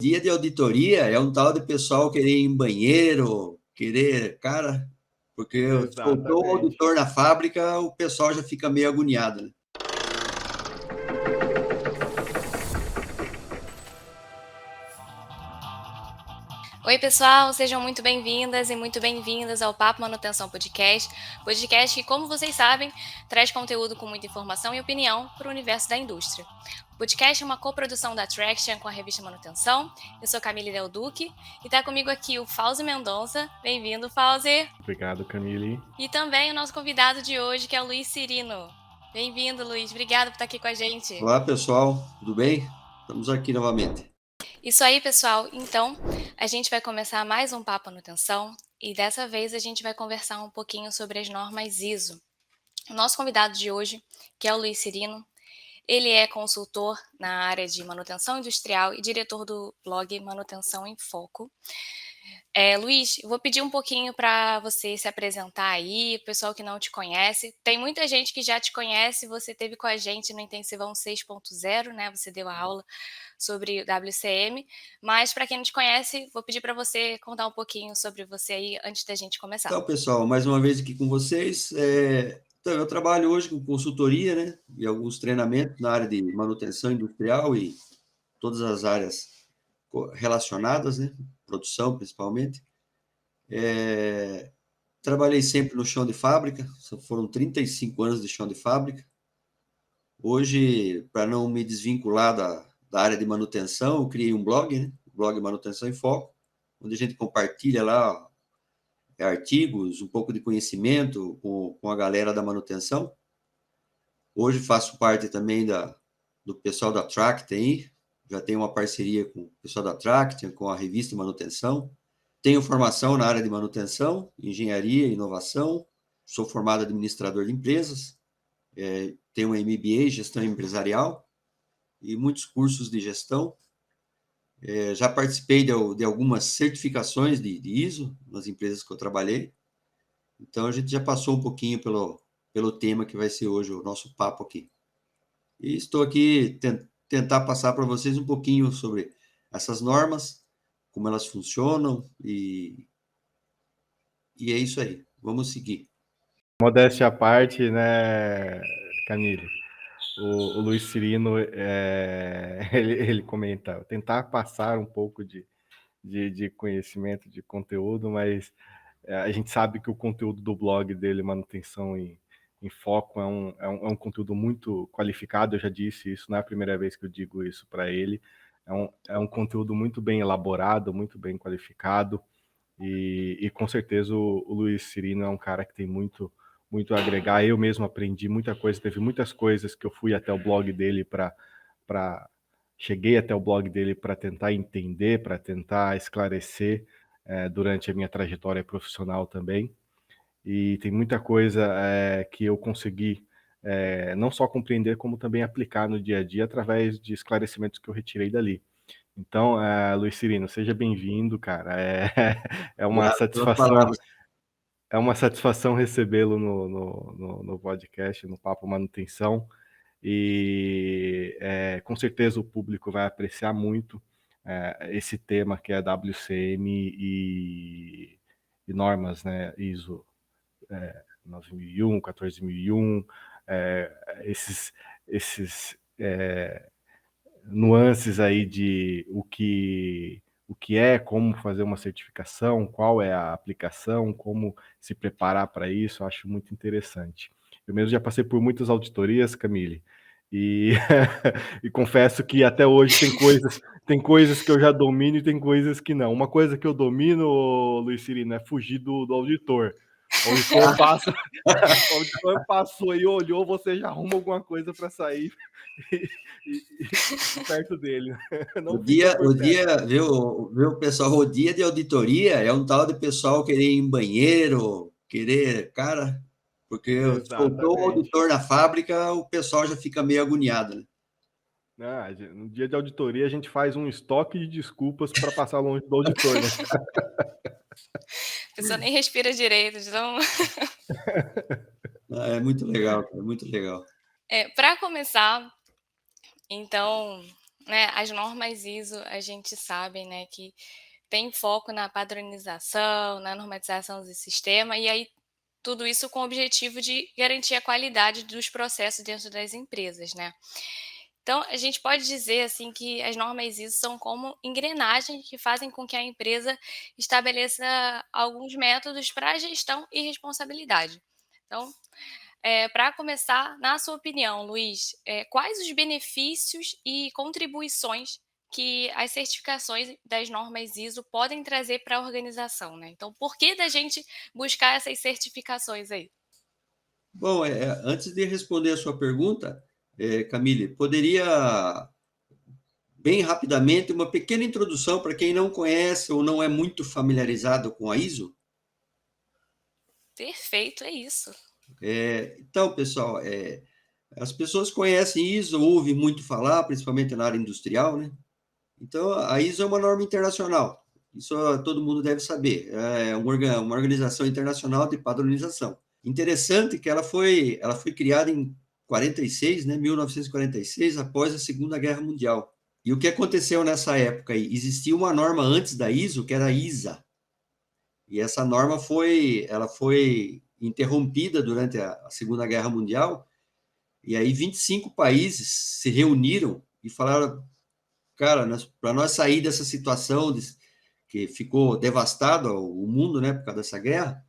Dia de auditoria é um tal de pessoal querer ir em banheiro, cara, porque faltou o Exatamente. auditor na fábrica, o pessoal já fica meio agoniado, né? Oi, pessoal, sejam muito bem-vindas e muito bem-vindas ao Papo Manutenção Podcast. Podcast que, como vocês sabem, traz conteúdo com muita informação e opinião para o universo da indústria. O podcast é uma coprodução da Traction com a revista Manutenção. Eu sou Camille Del Duque e está comigo aqui o Fauzi Mendonça. Bem-vindo, Fauzi. Obrigado, Camille. E também o nosso convidado de hoje, que é o Luiz Cirino. Bem-vindo, Luiz. Obrigado por estar aqui com a gente. Olá, pessoal, tudo bem? Estamos aqui novamente. Isso aí, pessoal. Então, a gente vai começar mais um Papo Manutenção e dessa vez a gente vai conversar um pouquinho sobre as normas ISO. O nosso convidado de hoje, que é o Luiz Cirino, ele é consultor na área de manutenção industrial e diretor do blog Manutenção em Foco. Luiz, eu vou pedir um pouquinho para você se apresentar aí, pessoal que não te conhece. Tem muita gente que já te conhece, você esteve com a gente no Intensivão 6.0, né? Você deu a aula sobre o WCM, mas para quem não te conhece, vou pedir para você contar um pouquinho sobre você aí antes da gente começar. Então, pessoal, mais uma vez aqui com vocês. Então, eu trabalho hoje com consultoria, né? E alguns treinamentos na área de manutenção industrial e todas as áreas relacionadas, né? Produção, principalmente. Trabalhei sempre no chão de fábrica, foram 35 anos de chão de fábrica. Hoje, para não me desvincular da área de manutenção, eu criei um blog, né? O blog Manutenção em Foco, onde a gente compartilha lá artigos, um pouco de conhecimento com a galera da manutenção. Hoje faço parte também do pessoal da Tract aí, já tenho uma parceria com o pessoal da Tract, com a revista Manutenção. Tenho formação na área de manutenção, engenharia e inovação, sou formado administrador de empresas, tenho um MBA, gestão empresarial, e muitos cursos de gestão. Já participei de algumas certificações de ISO nas empresas que eu trabalhei. Então, a gente já passou um pouquinho pelo tema que vai ser hoje o nosso papo aqui. E estou aqui tentar passar para vocês um pouquinho sobre essas normas, como elas funcionam, e é isso aí. Vamos seguir. Modéstia à parte, né, Camille? O Luiz Cirino, ele comenta, tentar passar um pouco de conhecimento, de conteúdo, mas a gente sabe que o conteúdo do blog dele, Manutenção em Foco, é um conteúdo muito qualificado. Eu já disse isso, não é a primeira vez que eu digo isso para ele. É um conteúdo muito bem elaborado, muito bem qualificado, e com certeza o Luiz Cirino é um cara que tem muito a agregar. Eu mesmo aprendi muita coisa, teve muitas coisas que eu fui até o blog dele cheguei até o blog dele para tentar entender, para tentar esclarecer durante a minha trajetória profissional também. E tem muita coisa que eu consegui não só compreender, como também aplicar no dia a dia através de esclarecimentos que eu retirei dali. Então, Luiz Cirino, seja bem-vindo, cara. É uma satisfação. É uma satisfação recebê-lo no podcast, no Papo Manutenção. E com certeza o público vai apreciar muito esse tema que é WCM e normas, né, ISO 9001, 14001, esses nuances aí de o que é, como fazer uma certificação, qual é a aplicação, como se preparar para isso. Eu acho muito interessante. Eu mesmo já passei por muitas auditorias, Camille, e, e confesso que até hoje tem coisas que eu já domino e tem coisas que não. Uma coisa que eu domino, Luiz Cirino, é fugir do auditor. O auditor passou e olhou, você já arruma alguma coisa para sair e perto dele. Não o dia, perto. o pessoal, o dia de auditoria é um tal de pessoal querer ir em banheiro, cara, porque faltou o Exatamente. auditor na fábrica, o pessoal já fica meio agoniado, né? No dia de auditoria, a gente faz um estoque de desculpas para passar longe do auditor, né? A pessoa nem respira direito, então... É muito legal, cara, muito legal. Para começar, então, né, as normas ISO, a gente sabe, né, que tem foco na padronização, na normatização do sistema, e aí tudo isso com o objetivo de garantir a qualidade dos processos dentro das empresas, né. Então, a gente pode dizer, assim, que as normas ISO são como engrenagens que fazem com que a empresa estabeleça alguns métodos para gestão e responsabilidade. Então, para começar, na sua opinião, Luiz, quais os benefícios e contribuições que as certificações das normas ISO podem trazer para a organização, né? Então, por que da gente buscar essas certificações aí? Bom, antes de responder a sua pergunta, Camille, poderia, bem rapidamente, uma pequena introdução para quem não conhece ou não é muito familiarizado com a ISO? Perfeito, é isso. Então, pessoal, as pessoas conhecem ISO, ouvem muito falar, principalmente na área industrial, né? Então, a ISO é uma norma internacional. Isso todo mundo deve saber. É uma organização internacional de padronização. Interessante que ela foi criada em 46, né, 1946, após a Segunda Guerra Mundial. E o que aconteceu nessa época aí? Existia uma norma antes da ISO, que era a ISA. E essa norma foi interrompida durante a Segunda Guerra Mundial. E aí 25 países se reuniram e falaram: cara, para nós sair dessa situação que ficou devastado o mundo, né, por causa dessa guerra,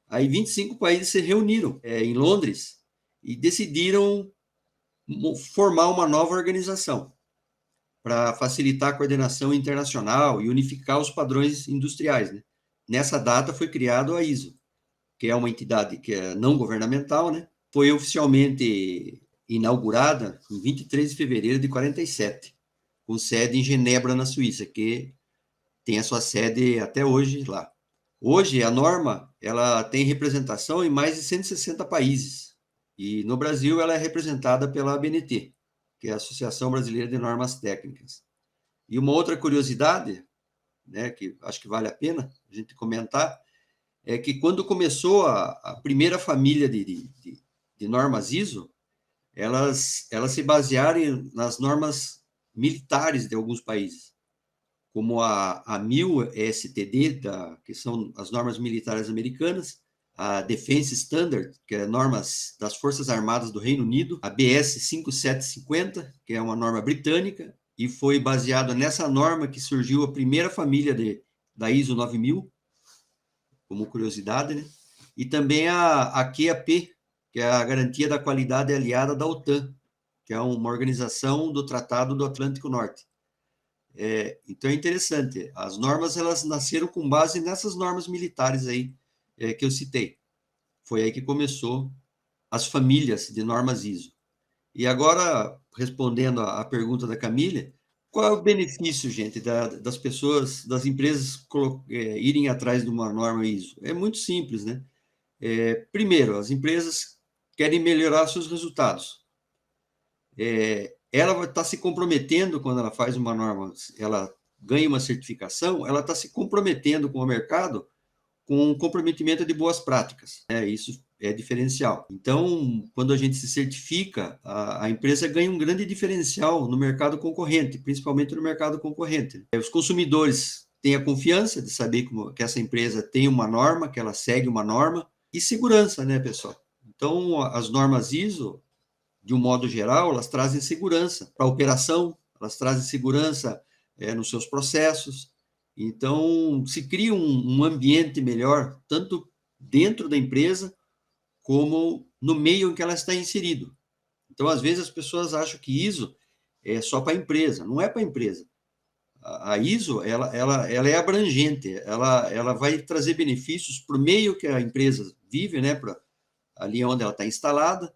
aí 25 países se reuniram em Londres e decidiram formar uma nova organização para facilitar a coordenação internacional e unificar os padrões industriais, né? Nessa data foi criado a ISO, que é uma entidade que é não governamental, né? Foi oficialmente inaugurada em 23 de fevereiro de 47, com sede em Genebra, na Suíça, que tem a sua sede até hoje lá. Hoje, a norma ela tem representação em mais de 160 países. E no Brasil, ela é representada pela ABNT, que é a Associação Brasileira de Normas Técnicas. E uma outra curiosidade, né, que acho que vale a pena a gente comentar, é que quando começou a primeira família de normas ISO, elas se basearam nas normas militares de alguns países, como a 1000 STD, que são as normas militares americanas, a Defense Standard, que é normas das Forças Armadas do Reino Unido, a BS 5750, que é uma norma britânica, e foi baseado nessa norma que surgiu a primeira família da ISO 9000, como curiosidade, né? E também a QAP, que é a Garantia da Qualidade Aliada da OTAN, que é uma organização do Tratado do Atlântico Norte. Então é interessante. As normas elas nasceram com base nessas normas militares aí que eu citei. Foi aí que começou as famílias de normas ISO. E agora, respondendo à pergunta da Camila, qual é o benefício, gente, das pessoas, das empresas irem atrás de uma norma ISO? É muito simples, né? Primeiro, as empresas querem melhorar seus resultados. Ela vai estar se comprometendo quando ela faz uma norma, ela ganha uma certificação, ela está se comprometendo com o mercado com um comprometimento de boas práticas. Isso é diferencial. Então, quando a gente se certifica, a empresa ganha um grande diferencial no mercado concorrente, principalmente no mercado concorrente. Os consumidores têm a confiança de saber que essa empresa tem uma norma, que ela segue uma norma, e segurança, né, pessoal? Então, as normas ISO, de um modo geral, elas trazem segurança para a operação, elas trazem segurança nos seus processos. Então, se cria um ambiente melhor, tanto dentro da empresa, como no meio em que ela está inserido. Então, às vezes, as pessoas acham que ISO é só para a empresa. Não é para a empresa. A ISO, ela é abrangente. Ela vai trazer benefícios para o meio que a empresa vive, né, ali onde ela está instalada,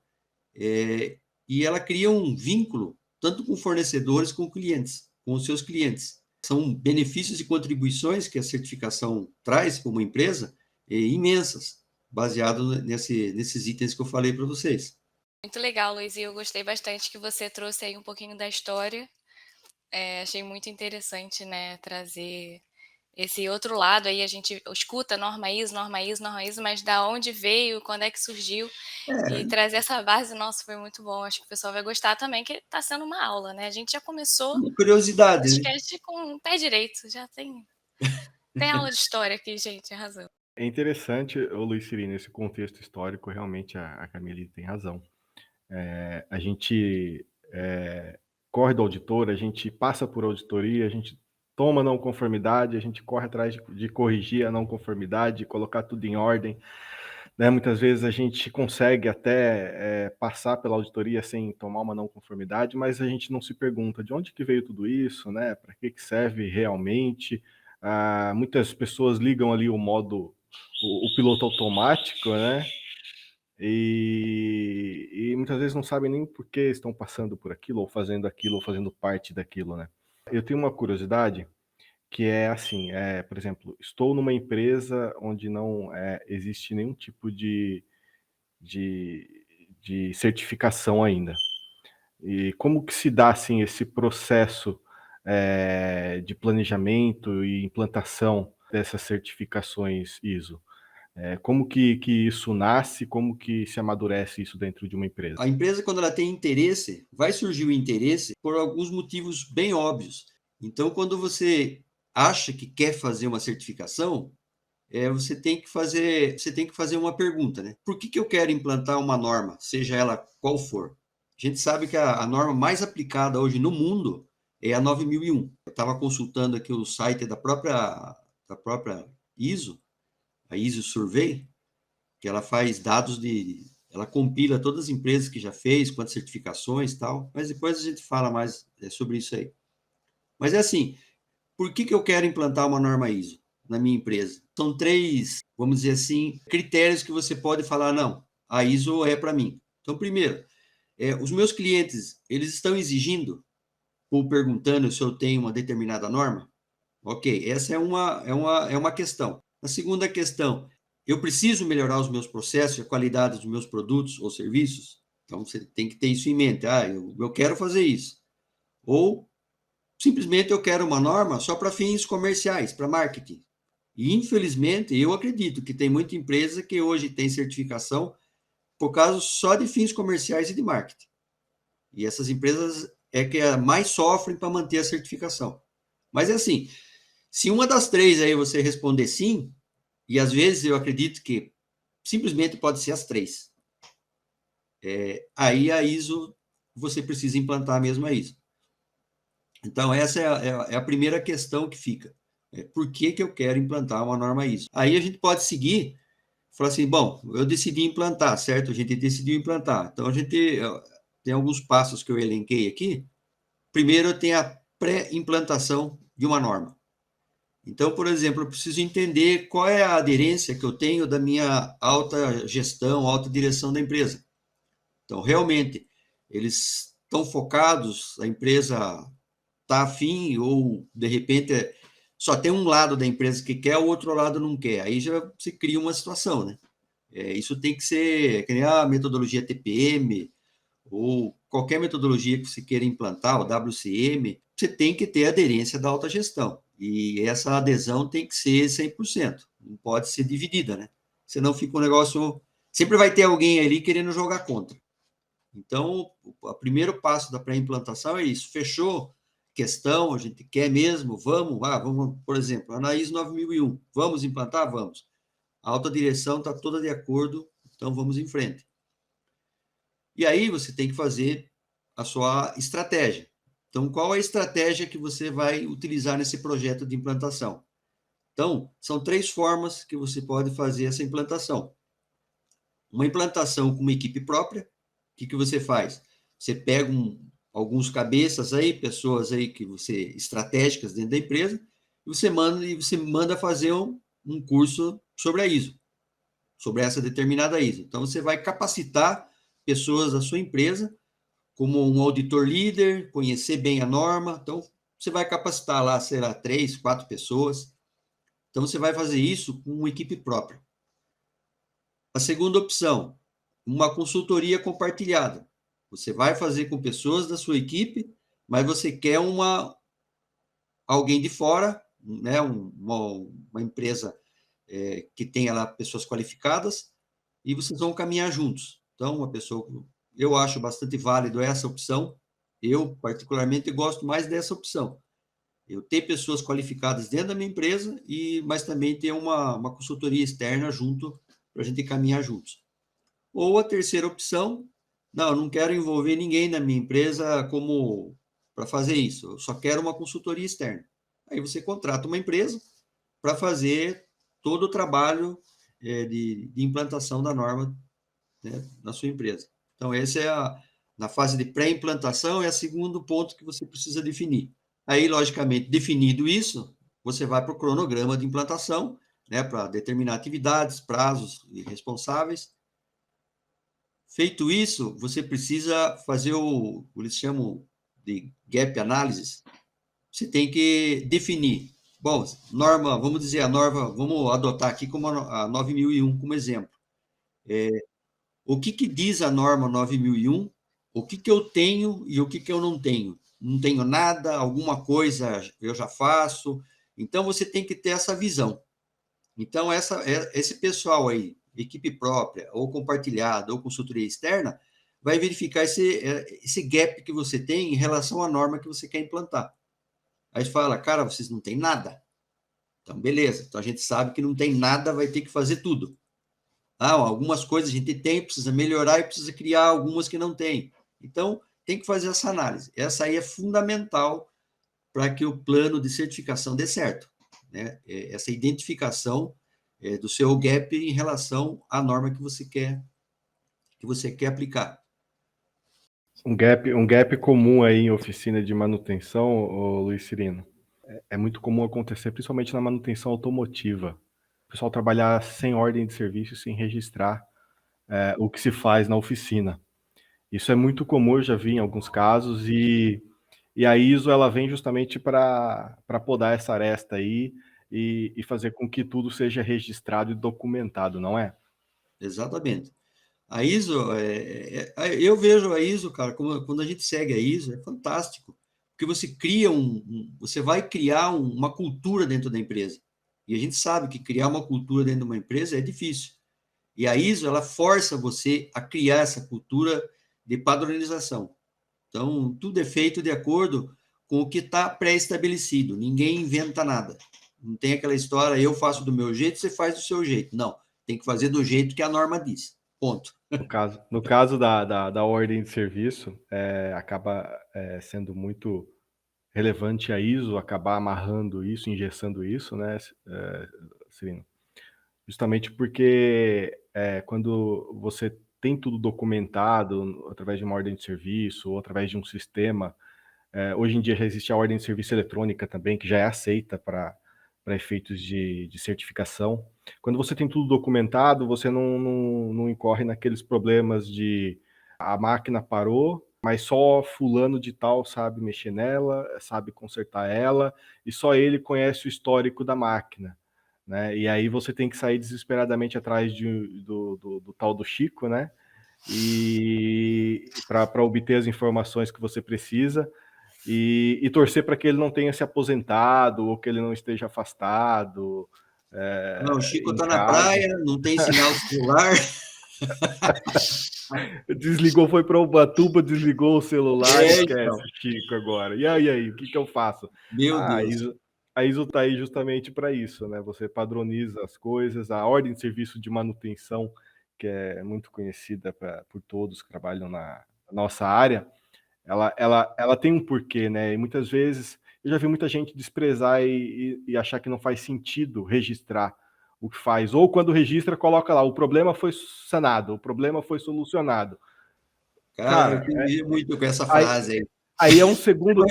e ela cria um vínculo tanto com fornecedores como clientes, com os seus clientes. São benefícios e contribuições que a certificação traz para uma empresa imensas, baseado nesses itens que eu falei para vocês. Muito legal, Luiz, e eu gostei bastante que você trouxe aí um pouquinho da história. Achei muito interessante, né, trazer esse outro lado aí, a gente escuta norma ISO, norma ISO, norma ISO, mas da onde veio, quando é que surgiu, e É, trazer essa base, nossa, foi muito bom. Acho que o pessoal vai gostar também, que está sendo uma aula, né? A gente já começou uma o curiosidade, né? podcast com o pé direito, já tem aula de história aqui, gente, arrasou. É interessante, ô Luiz Cirino, esse contexto histórico, realmente a Camille tem razão. A gente corre do auditor, a gente passa por auditoria, a gente toma não conformidade, a gente corre atrás de corrigir a não conformidade, colocar tudo em ordem, né? Muitas vezes a gente consegue até passar pela auditoria sem tomar uma não conformidade, mas a gente não se pergunta de onde que veio tudo isso, né? Para que serve realmente? Muitas pessoas ligam ali o modo, o piloto automático, né? E muitas vezes não sabem nem por que estão passando por aquilo, ou fazendo parte daquilo, né? Eu tenho uma curiosidade que é assim, por exemplo, estou numa empresa onde não existe nenhum tipo de, de certificação ainda. E como que se dá assim esse processo de planejamento e implantação dessas certificações ISO? Como que isso nasce, como que se amadurece isso dentro de uma empresa? A empresa, quando ela tem interesse, vai surgir o interesse por alguns motivos bem óbvios. Então, quando você acha que quer fazer uma certificação, você tem que fazer uma pergunta, né? Por que eu quero implantar uma norma, seja ela qual for? A gente sabe que a norma mais aplicada hoje no mundo é a 9001. Eu estava consultando aqui o site da própria ISO, a ISO Survey, que ela faz dados ela compila todas as empresas que já fez, quantas certificações e tal, mas depois a gente fala mais sobre isso aí. Mas é assim, por que eu quero implantar uma norma ISO na minha empresa? São 3, vamos dizer assim, critérios que você pode falar, não, a ISO é para mim. Então, primeiro, os meus clientes, eles estão exigindo ou perguntando se eu tenho uma determinada norma? Ok, essa é uma questão. A segunda questão, eu preciso melhorar os meus processos, a qualidade dos meus produtos ou serviços? Então, você tem que ter isso em mente. Eu quero fazer isso. Ou, simplesmente, eu quero uma norma só para fins comerciais, para marketing. E, infelizmente, eu acredito que tem muita empresa que hoje tem certificação por causa só de fins comerciais e de marketing. E essas empresas é que mais sofrem para manter a certificação. Mas é assim, se uma das 3 aí você responder sim, e às vezes eu acredito que simplesmente pode ser as 3, aí a ISO, você precisa implantar a mesma ISO. Então, essa é a primeira questão que fica. Por que eu quero implantar uma norma ISO? Aí a gente pode seguir, falar assim, bom, eu decidi implantar, certo? A gente decidiu implantar. Então, a gente tem alguns passos que eu elenquei aqui. Primeiro, eu tenho a pré-implantação de uma norma. Então, por exemplo, eu preciso entender qual é a aderência que eu tenho da minha alta gestão, alta direção da empresa. Então, realmente, eles estão focados, a empresa está afim, ou, de repente, só tem um lado da empresa que quer, o outro lado não quer. Aí já se cria uma situação, né? Isso tem que ser, que nem a metodologia TPM, ou qualquer metodologia que você queira implantar, o WCM, você tem que ter aderência da alta gestão. E essa adesão tem que ser 100%, não pode ser dividida, né? Senão fica um negócio... Sempre vai ter alguém ali querendo jogar contra. Então, o primeiro passo da pré-implantação é isso. Fechou questão, a gente quer mesmo, vamos, por exemplo, a ISO 9001, vamos implantar? Vamos. A alta direção está toda de acordo, então vamos em frente. E aí você tem que fazer a sua estratégia. Então, qual é a estratégia que você vai utilizar nesse projeto de implantação? Então, são 3 formas que você pode fazer essa implantação. Uma implantação com uma equipe própria, o que você faz? Você pega alguns cabeças aí, pessoas aí que você estratégicas dentro da empresa, e você manda fazer um curso sobre a ISO, sobre essa determinada ISO. Então, você vai capacitar pessoas da sua empresa como um auditor líder, conhecer bem a norma. Então, você vai capacitar lá, será 3, 4 pessoas. Então, você vai fazer isso com uma equipe própria. A segunda opção, uma consultoria compartilhada. Você vai fazer com pessoas da sua equipe, mas você quer alguém de fora, né, uma empresa que tenha lá pessoas qualificadas, e vocês vão caminhar juntos. Então, eu acho bastante válido essa opção. Eu, particularmente, gosto mais dessa opção. Eu ter pessoas qualificadas dentro da minha empresa, mas também ter uma consultoria externa junto, para a gente caminhar juntos. Ou a terceira opção, não, eu não quero envolver ninguém na minha empresa para fazer isso, eu só quero uma consultoria externa. Aí você contrata uma empresa para fazer todo o trabalho de implantação da norma, né, na sua empresa. Então, na fase de pré-implantação, é o segundo ponto que você precisa definir. Aí, logicamente, definido isso, você vai para o cronograma de implantação, né, para determinar atividades, prazos e responsáveis. Feito isso, você precisa fazer eles chamam de gap analysis. Você tem que definir. Bom, norma, vamos dizer a norma, vamos adotar aqui como a 9001 como exemplo. O que diz a norma 9001? O que eu tenho e o que eu não tenho? Não tenho nada, alguma coisa eu já faço. Então, você tem que ter essa visão. Então, esse pessoal aí, equipe própria, ou compartilhada, ou consultoria externa, vai verificar esse gap que você tem em relação à norma que você quer implantar. Aí fala, cara, vocês não têm nada. Então, beleza. Então, a gente sabe que não tem nada, vai ter que fazer tudo. Algumas coisas a gente tem, precisa melhorar e precisa criar algumas que não tem. Então, tem que fazer essa análise. Essa aí é fundamental para que o plano de certificação dê certo, né? Essa identificação do seu gap em relação à norma que você quer aplicar. Um gap comum aí em oficina de manutenção, Luiz Cirino, é muito comum acontecer, principalmente na manutenção automotiva. O pessoal trabalhar sem ordem de serviço, sem registrar o que se faz na oficina. Isso é muito comum, eu já vi em alguns casos, e a ISO ela vem justamente para podar essa aresta aí e fazer com que tudo seja registrado e documentado, não é? Exatamente. A ISO, eu vejo a ISO, cara, quando a gente segue a ISO, é fantástico, porque você cria você vai criar uma cultura dentro da empresa. E a gente sabe que criar uma cultura dentro de uma empresa é difícil. E a ISO, ela força você a criar essa cultura de padronização. Então, tudo é feito de acordo com o que está pré-estabelecido. Ninguém inventa nada. Não tem aquela história, eu faço do meu jeito, você faz do seu jeito. Não, tem que fazer do jeito que a norma diz. Ponto. No caso da ordem de serviço, acaba sendo muito relevante a ISO acabar amarrando isso, engessando isso, né, Cirino? Justamente porque quando você tem tudo documentado através de uma ordem de serviço ou através de um sistema, hoje em dia já existe a ordem de serviço eletrônica também, que já é aceita para efeitos de certificação. Quando você tem tudo documentado, você não incorre naqueles problemas de a máquina parou, mas só fulano de tal sabe mexer nela, sabe consertar ela, e só ele conhece o histórico da máquina, né? E aí você tem que sair desesperadamente atrás do tal do Chico, né? E para obter as informações que você precisa, e torcer para que ele não tenha se aposentado ou que ele não esteja afastado. Não, o Chico está na praia, não tem sinal celular. Desligou, foi para Ubatuba, desligou o celular, esquece então. Chico agora. E aí, o que eu faço? Meu Deus. A ISO está aí justamente para isso, né? Você padroniza as coisas, a ordem de serviço de manutenção, que é muito conhecida por todos que trabalham na nossa área, ela tem um porquê, né? E muitas vezes eu já vi muita gente desprezar e achar que não faz sentido registrar o que faz. Ou quando registra, coloca lá, o problema foi sanado, o problema foi solucionado. Cara, eu entendi muito com essa frase aí. Aí é um segundo.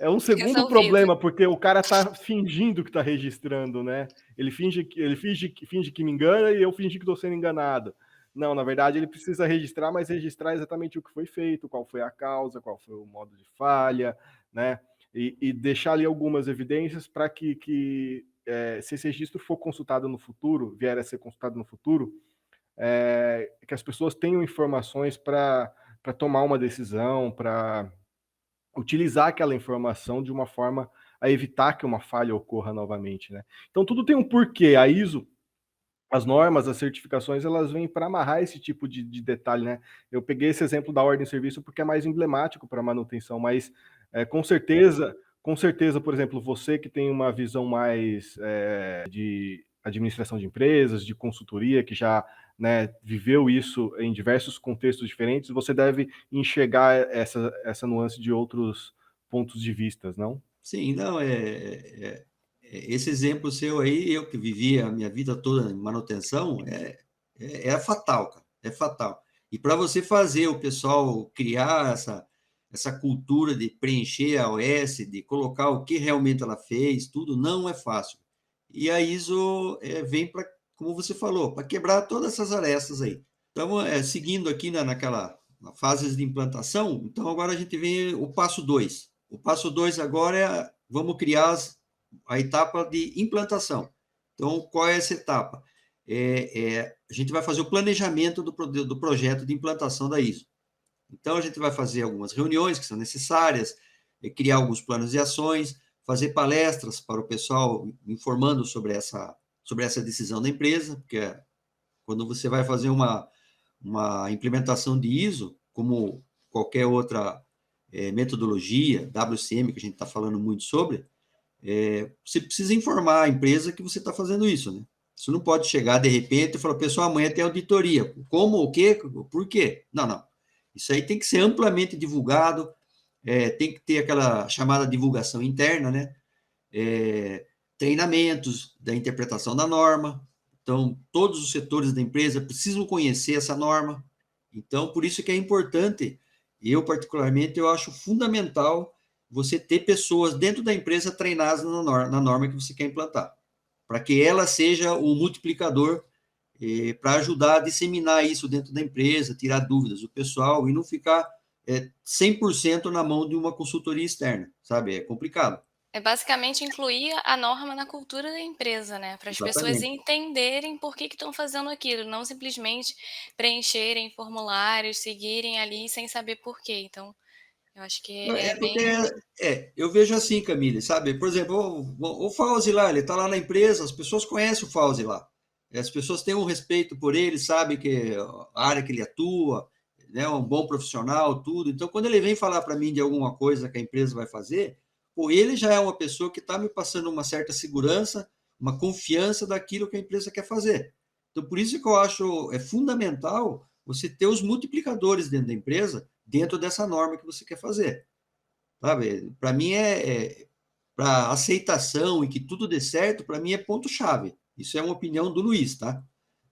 É um segundo problema, porque o cara tá fingindo que tá registrando, né? Ele finge que me engana e eu fingi que estou sendo enganado. Não, na verdade ele precisa registrar, mas registrar exatamente o que foi feito, qual foi a causa, qual foi o modo de falha, né? E deixar ali algumas evidências para que se esse registro for consultado no futuro, vier a ser consultado no futuro, que as pessoas tenham informações para tomar uma decisão, para utilizar aquela informação de uma forma a evitar que uma falha ocorra novamente, né? Então tudo tem um porquê. A ISO, as normas, as certificações, elas vêm para amarrar esse tipo de detalhe, né? Eu peguei esse exemplo da ordem de serviço porque é mais emblemático para manutenção, mas com certeza, por exemplo, você que tem uma visão mais de administração de empresas, de consultoria, que já, né, viveu isso em diversos contextos diferentes, você deve enxergar essa nuance de outros pontos de vistas, não? Sim, não, esse exemplo seu aí, eu que vivi a minha vida toda em manutenção, é fatal, cara, é fatal. E para você fazer o pessoal criar essa cultura de preencher a OS, de colocar o que realmente ela fez, tudo, não é fácil. E a ISO vem para, como você falou, para quebrar todas essas arestas aí. Então, seguindo aqui na fase de implantação, então agora a gente vem o passo 2. O passo 2 agora vamos criar a etapa de implantação. Então, qual é essa etapa? A gente vai fazer o planejamento do projeto de implantação da ISO. Então, a gente vai fazer algumas reuniões que são necessárias, criar alguns planos de ações, fazer palestras para o pessoal informando sobre essa decisão da empresa, porque quando você vai fazer uma implementação de ISO, como qualquer outra metodologia, WCM, que a gente está falando muito sobre, você precisa informar a empresa que você está fazendo isso, né? Você não pode chegar de repente e falar, pessoal, amanhã tem auditoria. Como, o quê, por quê? Não, não. Isso aí tem que ser amplamente divulgado, tem que ter aquela chamada divulgação interna, né? Treinamentos da interpretação da norma. Então, todos os setores da empresa precisam conhecer essa norma. Então, por isso que é importante, eu particularmente, eu acho fundamental você ter pessoas dentro da empresa treinadas na norma que você quer implantar, para que ela seja o multiplicador para ajudar a disseminar isso dentro da empresa, tirar dúvidas do pessoal e não ficar 100% na mão de uma consultoria externa, sabe? É complicado. É basicamente incluir a norma na cultura da empresa, né? Para as pessoas Exatamente. entenderem por que estão fazendo aquilo, não simplesmente preencherem formulários, seguirem ali sem saber por quê. Então, eu acho que é Porque bem. eu vejo assim, Camille, sabe? Por exemplo, o Fauzi lá, ele está lá na empresa, as pessoas conhecem o Fauzi lá. As pessoas têm um respeito por ele, sabem que a área que ele atua, né, é um bom profissional, tudo. Então, quando ele vem falar para mim de alguma coisa que a empresa vai fazer, pô, ele já é uma pessoa que está me passando uma certa segurança, uma confiança daquilo que a empresa quer fazer. Então, por isso que eu acho fundamental você ter os multiplicadores dentro da empresa, dentro dessa norma que você quer fazer. Sabe? Para mim para aceitação e que tudo dê certo, para mim é ponto-chave. Isso é uma opinião do Luiz, tá?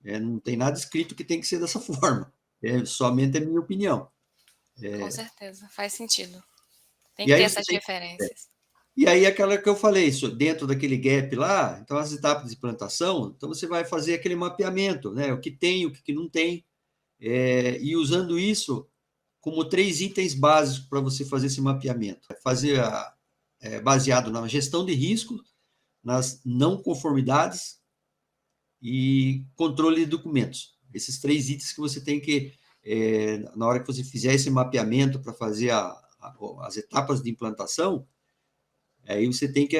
Não tem nada escrito que tem que ser dessa forma. Somente a minha opinião. Com certeza, faz sentido. Tem E que ter aí você essas tem. referências. E aí aquela que eu falei, isso, dentro daquele gap lá, então as etapas de plantação, então você vai fazer aquele mapeamento, né? O que tem, o que não tem, e usando isso como 3 itens básicos para você fazer esse mapeamento. Fazer baseado na gestão de risco, nas não conformidades e controle de documentos. Esses 3 itens que você tem que, na hora que você fizer esse mapeamento para fazer as etapas de implantação, aí você tem que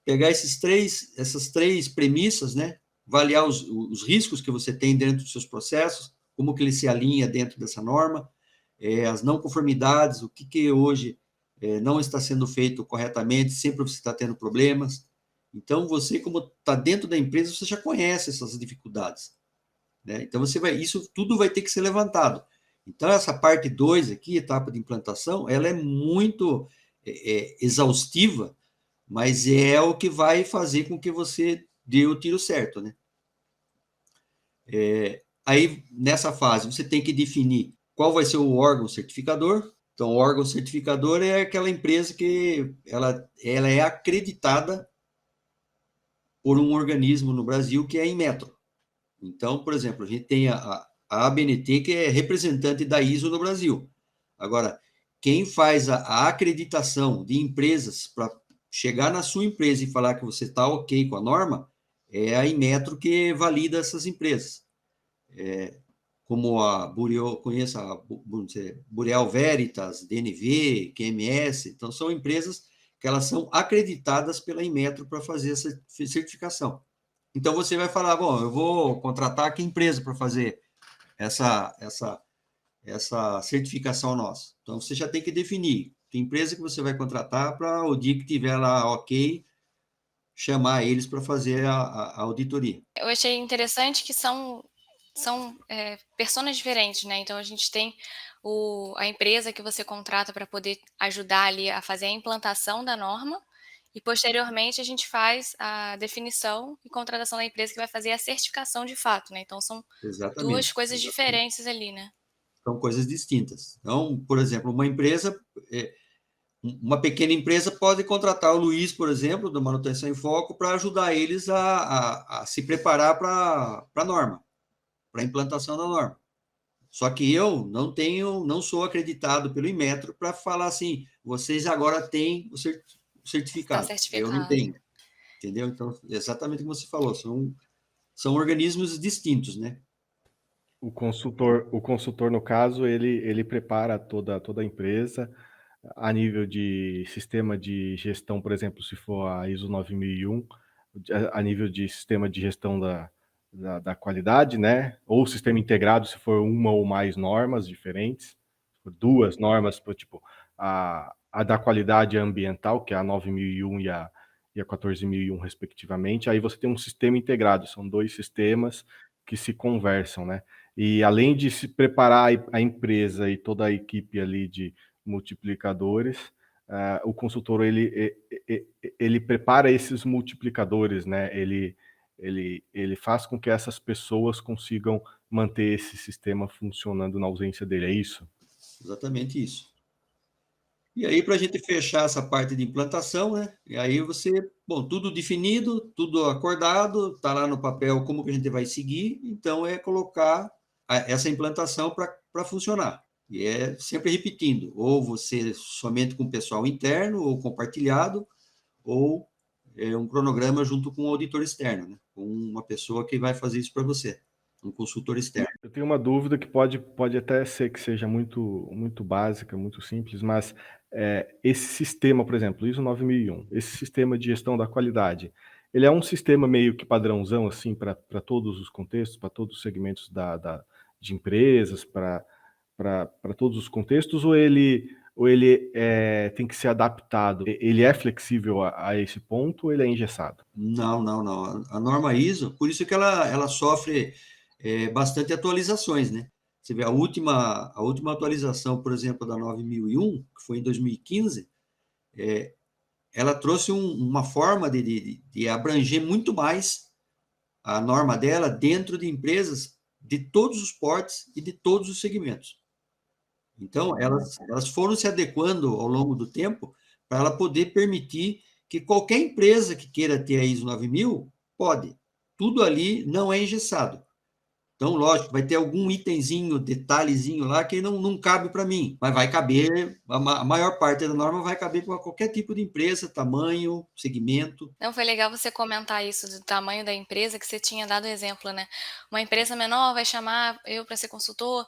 pegar essas três premissas, né? Avaliar os riscos que você tem dentro dos seus processos, como que ele se alinha dentro dessa norma, as não conformidades, o que hoje não está sendo feito corretamente, sempre você está tendo problemas. Então, você, como está dentro da empresa, você já conhece essas dificuldades, né? Então, isso tudo vai ter que ser levantado. Então, essa parte 2 aqui, etapa de implantação, ela é muito exaustiva, mas é o que vai fazer com que você dê o tiro certo, né? Aí, nessa fase, você tem que definir qual vai ser o órgão certificador. Então, o órgão certificador é aquela empresa que ela é acreditada por um organismo no Brasil que é a Inmetro. Então, por exemplo, a gente tem a ABNT, que é representante da ISO no Brasil. Agora, quem faz a acreditação de empresas para chegar na sua empresa e falar que você está ok com a norma é a Inmetro que valida essas empresas. Como a Burial, conheço a Burial Veritas, DNV, QMS, então são empresas que elas são acreditadas pela Inmetro para fazer essa certificação. Então, você vai falar, bom, eu vou contratar que empresa para fazer essa certificação nossa. Então, você já tem que definir que empresa que você vai contratar para o dia que tiver lá ok, chamar eles para fazer a auditoria. Eu achei interessante que são personas diferentes, né? Então a gente tem a empresa que você contrata para poder ajudar ali a fazer a implantação da norma, e posteriormente a gente faz a definição e contratação da empresa que vai fazer a certificação de fato, né? Então são duas Exatamente. coisas diferentes ali, né? São coisas distintas. Então, por exemplo, uma pequena empresa pode contratar o Luiz, por exemplo, da Manutenção em Foco, para ajudar eles a se preparar para a norma, para a implantação da norma. Só que eu não sou acreditado pelo Inmetro para falar assim, vocês agora têm o Está certificado. Eu não certificado. tenho, entendeu? Então, exatamente como você falou, são organismos distintos, né? O consultor, no caso, ele prepara toda a empresa a nível de sistema de gestão, por exemplo, se for a ISO 9001, a nível de sistema de gestão da qualidade, né? Ou sistema integrado, se for uma ou mais normas diferentes, duas normas, tipo, a da qualidade ambiental, que é a 9001 e a 14001, respectivamente. Aí você tem um sistema integrado, são dois sistemas que se conversam, né? E além de se preparar a empresa e toda a equipe ali de multiplicadores, o consultor ele prepara esses multiplicadores, né? Ele faz com que essas pessoas consigam manter esse sistema funcionando na ausência dele, é isso? Exatamente isso. E aí, para a gente fechar essa parte de implantação, né? E aí bom, tudo definido, tudo acordado, está lá no papel como que a gente vai seguir, então é colocar essa implantação para funcionar. E é sempre repetindo, ou você somente com o pessoal interno, ou compartilhado, ou um cronograma junto com um auditor externo, né? Com uma pessoa que vai fazer isso para você, um consultor externo. Eu tenho uma dúvida que pode até ser que seja muito básica, muito simples, mas esse sistema, por exemplo, ISO 9001, esse sistema de gestão da qualidade, ele é um sistema meio que padrãozão, assim, para todos os contextos, para todos os segmentos de empresas, para todos os contextos, ou ele tem que ser adaptado? Ele é flexível a esse ponto ou ele é engessado? Não, não, não. A norma ISO, por isso que ela sofre bastante atualizações, né? Você vê a última atualização, por exemplo, da 9001, que foi em 2015, ela trouxe uma forma de abranger muito mais a norma dela dentro de empresas de todos os portes e de todos os segmentos. Então, elas foram se adequando ao longo do tempo para ela poder permitir que qualquer empresa que queira ter a ISO 9000 pode. Tudo ali não é engessado. Então, lógico, vai ter algum itemzinho, detalhezinho lá que não cabe para mim, mas vai caber, a maior parte da norma vai caber para qualquer tipo de empresa, tamanho, segmento. Não, foi legal você comentar isso do tamanho da empresa, que você tinha dado exemplo, né? Uma empresa menor vai chamar eu para ser consultor,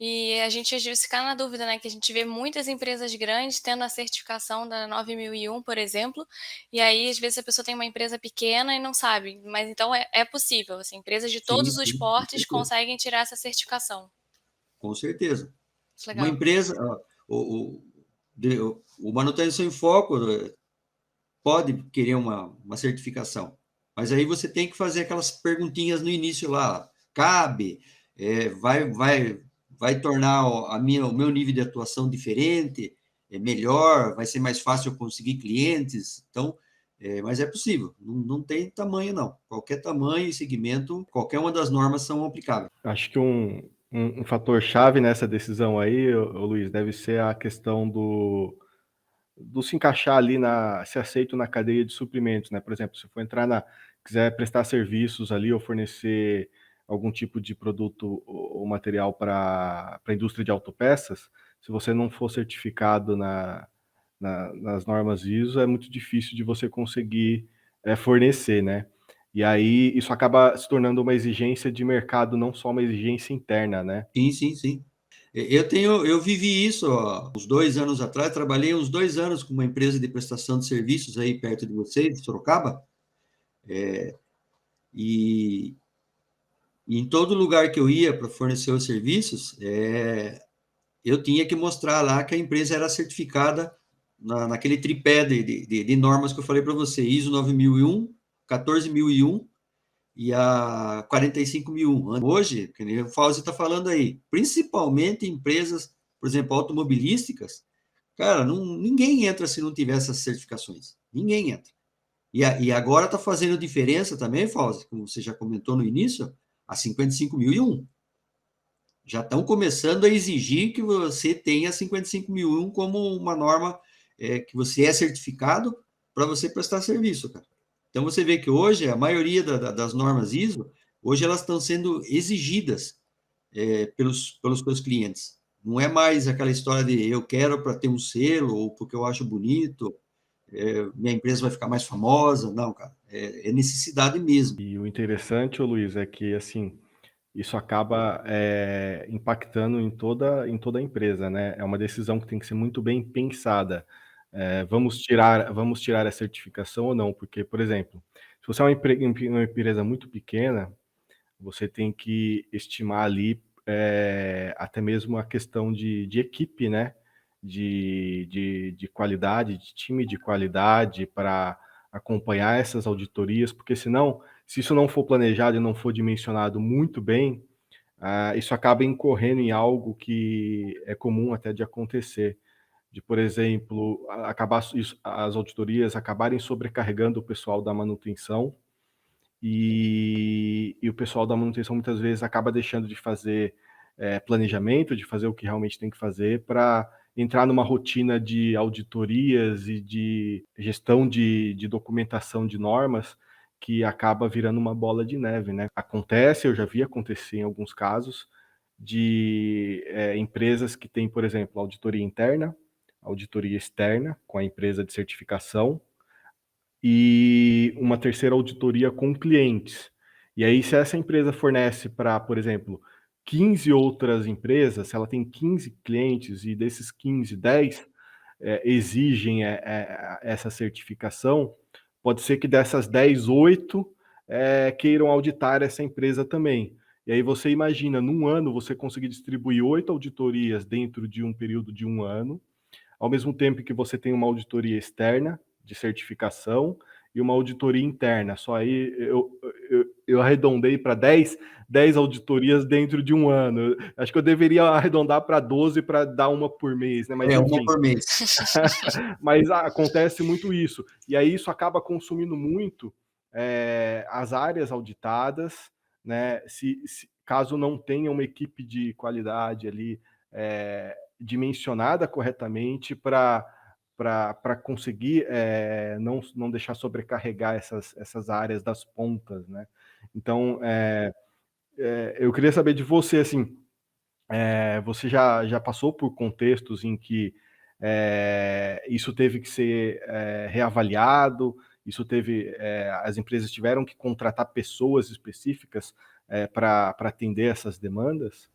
e a gente às vezes fica na dúvida, né? Que a gente vê muitas empresas grandes tendo a certificação da 9001, por exemplo, e aí às vezes a pessoa tem uma empresa pequena e não sabe, mas então é possível, assim, empresas de Sim, todos os sim, com portes certeza. conseguem tirar essa certificação. Com certeza. Isso é Uma legal. empresa, o manutenção em foco pode querer uma certificação, mas aí você tem que fazer aquelas perguntinhas no início lá. Cabe? Vai tornar o meu nível de atuação diferente? Melhor? Vai ser mais fácil eu conseguir clientes? Então, mas é possível. Não tem tamanho, não. Qualquer tamanho e segmento, qualquer uma das normas são aplicáveis. Acho que um fator chave nessa decisão aí, Luiz, deve ser a questão do se encaixar ali ser aceito na cadeia de suprimentos, né? Por exemplo, se for quiser prestar serviços ali ou fornecer algum tipo de produto ou material para a indústria de autopeças, se você não for certificado nas normas ISO, é muito difícil de você conseguir fornecer, né? E aí isso acaba se tornando uma exigência de mercado, não só uma exigência interna, né? Sim, sim, sim. Eu vivi isso, ó, uns 2 anos atrás, trabalhei uns 2 anos com uma empresa de prestação de serviços aí perto de vocês, de Sorocaba, e em todo lugar que eu ia para fornecer os serviços, eu tinha que mostrar lá que a empresa era certificada naquele tripé de normas que eu falei para você, ISO 9001, 14001 e a 45001. Hoje, que nem o Fauzi está falando aí, principalmente empresas, por exemplo, automobilísticas, cara, ninguém entra se não tiver essas certificações. Ninguém entra. E agora está fazendo diferença também, Fauzi, como você já comentou no início, a 55001. Já estão começando a exigir que você tenha 55001 como uma norma que você é certificado para você prestar serviço, cara. Então, você vê que hoje, a maioria das normas ISO, hoje elas estão sendo exigidas pelos seus clientes. Não é mais aquela história de eu quero para ter um selo, ou porque eu acho bonito, minha empresa vai ficar mais famosa. Não, cara, é necessidade mesmo. E o interessante, ô Luiz, é que, assim, isso acaba impactando em toda a empresa, né? É uma decisão que tem que ser muito bem pensada. Vamos tirar a certificação ou não? Porque, por exemplo, se você é uma empresa muito pequena, você tem que estimar ali até mesmo a questão de equipe, né? De qualidade, de time de qualidade para acompanhar essas auditorias, porque senão, se isso não for planejado e não for dimensionado muito bem, isso acaba incorrendo em algo que é comum até de acontecer, de, por exemplo, as auditorias acabarem sobrecarregando o pessoal da manutenção, e o pessoal da manutenção muitas vezes acaba deixando de fazer planejamento, de fazer o que realmente tem que fazer para entrar numa rotina de auditorias e de gestão de documentação de normas, que acaba virando uma bola de neve, né? Eu já vi acontecer em alguns casos, de empresas que têm, por exemplo, auditoria interna, auditoria externa com a empresa de certificação, e uma terceira auditoria com clientes. E aí, se essa empresa fornece para, por exemplo, 15 outras empresas, se ela tem 15 clientes e desses 15, 10 exigem essa certificação, pode ser que dessas 10, 8 queiram auditar essa empresa também. E aí você imagina, num ano, você conseguir distribuir 8 auditorias dentro de um período de um ano, ao mesmo tempo que você tem uma auditoria externa de certificação e uma auditoria interna. Só aí eu arredondei para 10 auditorias dentro de um ano. Acho que eu deveria arredondar para 12 para dar uma por mês, né? Mas enfim. Uma por mês. Mas acontece muito isso. E aí isso acaba consumindo muito as áreas auditadas, né? Caso não tenha uma equipe de qualidade ali dimensionada corretamente para conseguir não deixar sobrecarregar essas áreas das pontas, né? Então, eu queria saber de você, assim, você já passou por contextos em que isso teve que ser reavaliado, as empresas tiveram que contratar pessoas específicas para atender essas demandas?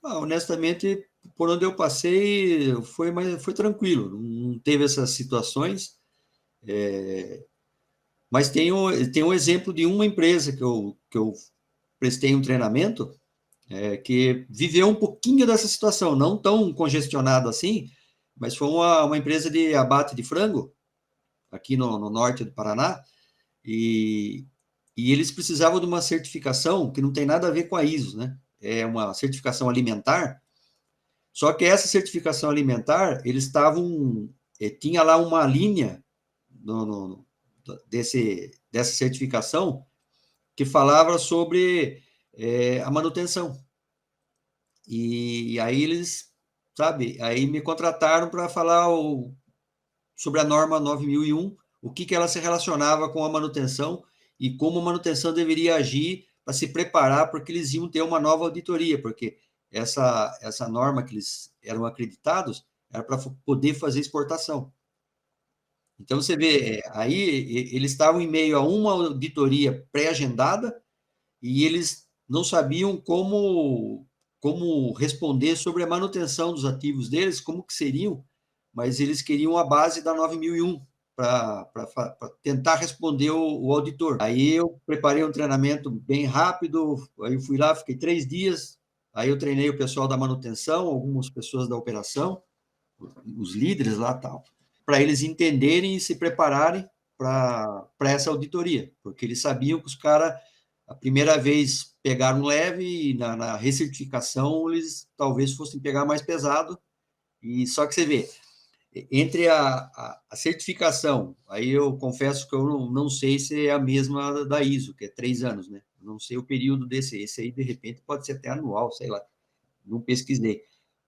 Honestamente, por onde eu passei, foi tranquilo, não teve essas situações. Mas tem um exemplo de uma empresa que eu prestei um treinamento, que viveu um pouquinho dessa situação, não tão congestionado assim, mas foi uma empresa de abate de frango, aqui no norte do Paraná, e eles precisavam de uma certificação que não tem nada a ver com a ISO, né? É uma certificação alimentar. Só que essa certificação alimentar, eles estavam... tinha lá uma linha dessa certificação que falava sobre a manutenção. E aí eles, sabe, aí me contrataram para falar sobre a norma 9001, o que ela se relacionava com a manutenção e como a manutenção deveria agir para se preparar, porque eles iam ter uma nova auditoria, porque essa norma que eles eram acreditados era para poder fazer exportação. Então, você vê, aí eles estavam em meio a uma auditoria pré-agendada e eles não sabiam como como responder sobre a manutenção dos ativos deles, como que seriam, mas eles queriam a base da 9001 para tentar responder o auditor. Aí eu preparei um treinamento bem rápido, aí eu fui lá, fiquei 3 dias, aí eu treinei o pessoal da manutenção, algumas pessoas da operação, os líderes lá e tal, para eles entenderem e se prepararem para essa auditoria, porque eles sabiam que os caras, a primeira vez, pegaram leve e na recertificação eles talvez fossem pegar mais pesado, e só que você vê, entre a certificação, aí eu confesso que eu não sei se é a mesma da ISO, que é 3 anos, né? Não sei o período esse aí, de repente, pode ser até anual, sei lá, não pesquisei.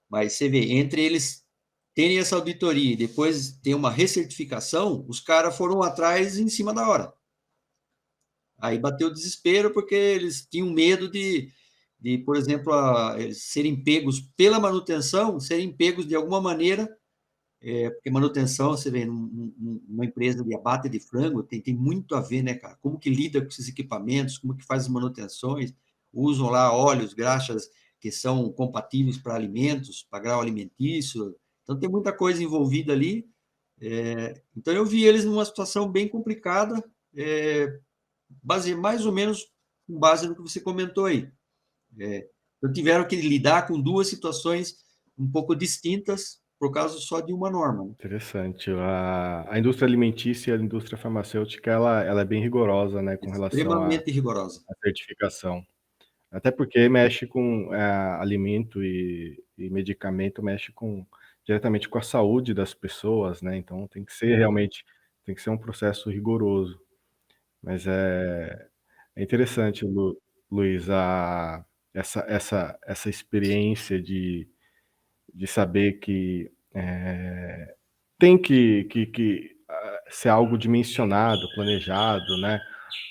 Mas você vê, entre eles terem essa auditoria e depois ter uma recertificação, os caras foram atrás em cima da hora. Aí bateu o desespero porque eles tinham medo de por exemplo, eles serem pegos pela manutenção, serem pegos de alguma maneira, porque manutenção, você vê, numa empresa de abate de frango, tem muito a ver, né, cara? Como que lida com esses equipamentos, como que faz as manutenções, usam lá óleos, graxas que são compatíveis para alimentos, para grau alimentício, então tem muita coisa envolvida ali. Então eu vi eles numa situação bem complicada, mais ou menos com base no que você comentou aí. Então tiveram que lidar com 2 situações um pouco distintas por causa só de uma norma. Interessante. A indústria alimentícia e a indústria farmacêutica, ela é bem rigorosa, né, com relação à Extremamente rigorosa. certificação. Até porque mexe com alimento e medicamento, mexe diretamente com a saúde das pessoas, né? Então tem que ser realmente, tem que ser um processo rigoroso. Mas é interessante, Luiz, essa experiência de saber que tem que ser algo dimensionado, planejado, né?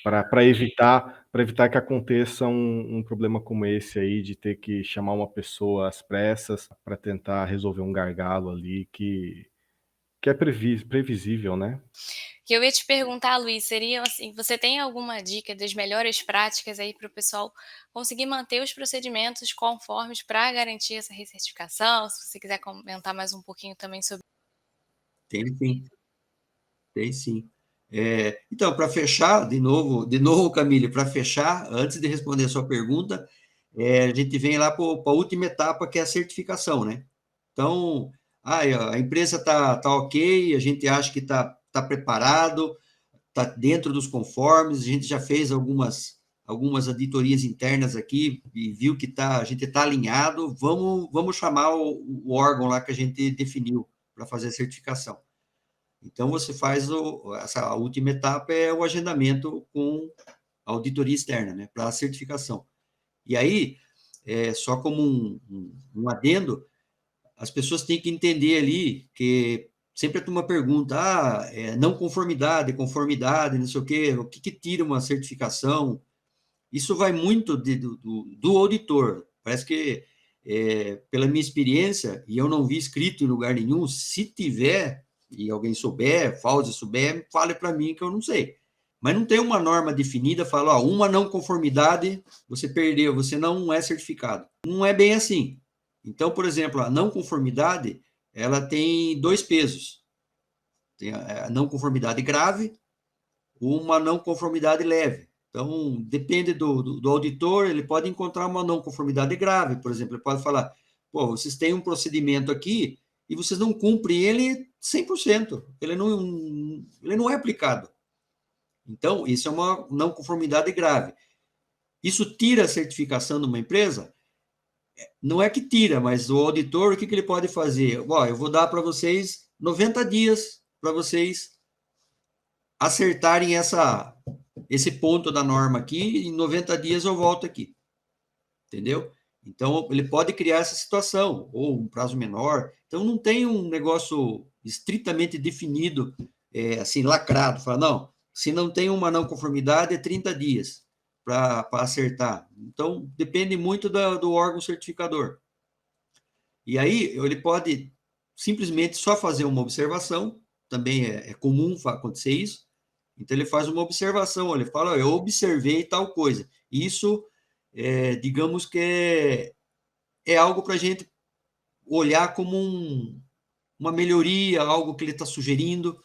Para evitar que aconteça um problema como esse aí, de ter que chamar uma pessoa às pressas para tentar resolver um gargalo ali que é previsível, né? Que eu ia te perguntar, Luiz, seria assim, você tem alguma dica das melhores práticas aí para o pessoal conseguir manter os procedimentos conformes para garantir essa recertificação? Se você quiser comentar mais um pouquinho também sobre. Tem sim, tem sim. Então, para fechar, de novo, Camille, para fechar, antes de responder a sua pergunta, a gente vem lá para a última etapa, que é a certificação, né? Então, a empresa está ok, a gente acha que está preparado, está dentro dos conformes, a gente já fez algumas auditorias internas aqui e viu que a gente está alinhado, vamos chamar o órgão lá que a gente definiu para fazer a certificação. Então, você faz essa última etapa, é o agendamento com a auditoria externa, né, para a certificação. E aí, só como um adendo, as pessoas têm que entender ali que sempre a turma pergunta, não conformidade, conformidade, não sei o que tira uma certificação? Isso vai muito do auditor. Parece que, pela minha experiência, e eu não vi escrito em lugar nenhum, se tiver, e alguém souber, Fauzi souber, fale para mim que eu não sei. Mas não tem uma norma definida, fala, uma não conformidade, você perdeu, você não é certificado. Não é bem assim. Então, por exemplo, a não conformidade, ela tem 2 pesos. Tem a não conformidade grave, uma não conformidade leve. Então, depende do auditor, ele pode encontrar uma não conformidade grave, por exemplo, ele pode falar, pô, vocês têm um procedimento aqui e vocês não cumprem ele 100%, ele não é aplicado. Então, isso é uma não conformidade grave. Isso tira a certificação de uma empresa? Não é que tira, mas o auditor, o que ele pode fazer? Eu vou dar para vocês 90 dias para vocês acertarem esse ponto da norma aqui, em 90 dias eu volto aqui. Entendeu? Então, ele pode criar essa situação, ou um prazo menor. Então, não tem um negócio estritamente definido, assim, lacrado. Fala, não, se não tem uma não conformidade, é 30 dias para acertar. Então, depende muito do órgão certificador. E aí, ele pode simplesmente só fazer uma observação, também é comum acontecer isso. Então, ele faz uma observação, ele fala, eu observei tal coisa. Isso, digamos que é algo para a gente olhar como uma melhoria, algo que ele está sugerindo.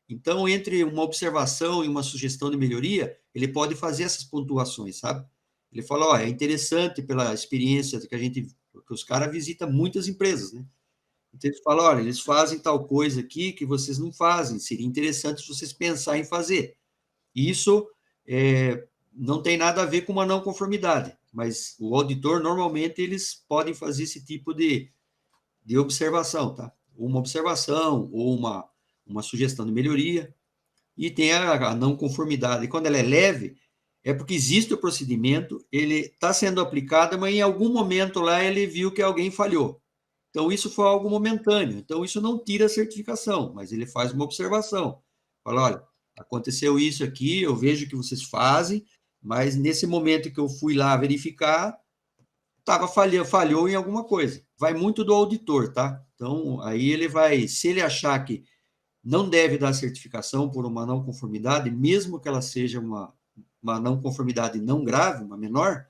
Então, entre uma observação e uma sugestão de melhoria, ele pode fazer essas pontuações, sabe? Ele fala, ó, é interessante pela experiência que os caras visitam muitas empresas, né? Então, ele fala, olha, eles fazem tal coisa aqui que vocês não fazem, seria interessante se vocês pensarem em fazer. Isso não tem nada a ver com uma não conformidade, mas o auditor, normalmente, eles podem fazer esse tipo de observação, tá? Uma observação ou uma sugestão de melhoria, e tem a não conformidade. E quando ela é leve, é porque existe o procedimento, ele está sendo aplicado, mas em algum momento lá ele viu que alguém falhou. Então, isso foi algo momentâneo. Então, isso não tira a certificação, mas ele faz uma observação. Fala, olha, aconteceu isso aqui, eu vejo que vocês fazem, mas nesse momento que eu fui lá verificar, falhou em alguma coisa. Vai muito do auditor, tá? Então, aí ele vai, se ele achar que não deve dar certificação por uma não conformidade, mesmo que ela seja uma não conformidade não grave, uma menor,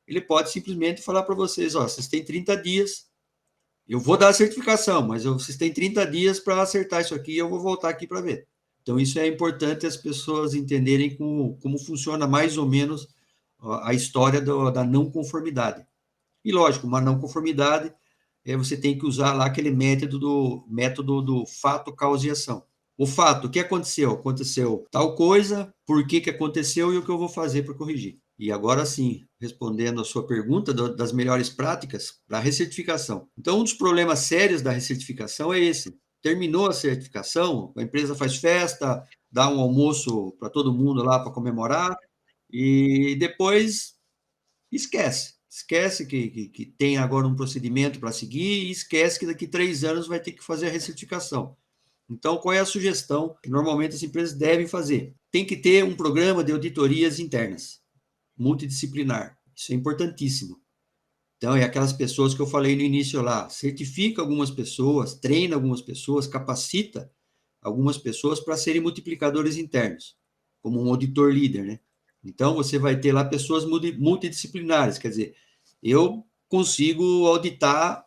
ele pode simplesmente falar para vocês, ó, vocês têm 30 dias, eu vou dar a certificação, mas vocês têm 30 dias para acertar isso aqui e eu vou voltar aqui para ver. Então, isso é importante as pessoas entenderem como funciona mais ou menos a história da não conformidade. E, lógico, uma não conformidade, você tem que usar lá aquele método do fato, causa e ação. O fato, o que aconteceu? Aconteceu tal coisa, por que aconteceu e o que eu vou fazer para corrigir. E agora sim, respondendo a sua pergunta das melhores práticas para a recertificação. Então, um dos problemas sérios da recertificação é esse. Terminou a certificação, a empresa faz festa, dá um almoço para todo mundo lá para comemorar, e depois esquece. Esquece que tem agora um procedimento para seguir e esquece que daqui 3 anos vai ter que fazer a recertificação. Então, qual é a sugestão que normalmente as empresas devem fazer? Tem que ter um programa de auditorias internas, multidisciplinar. Isso é importantíssimo. Então, é aquelas pessoas que eu falei no início lá, certifica algumas pessoas, treina algumas pessoas, capacita algumas pessoas para serem multiplicadores internos, como um auditor líder, né? Então, você vai ter lá pessoas multidisciplinares, quer dizer, eu consigo auditar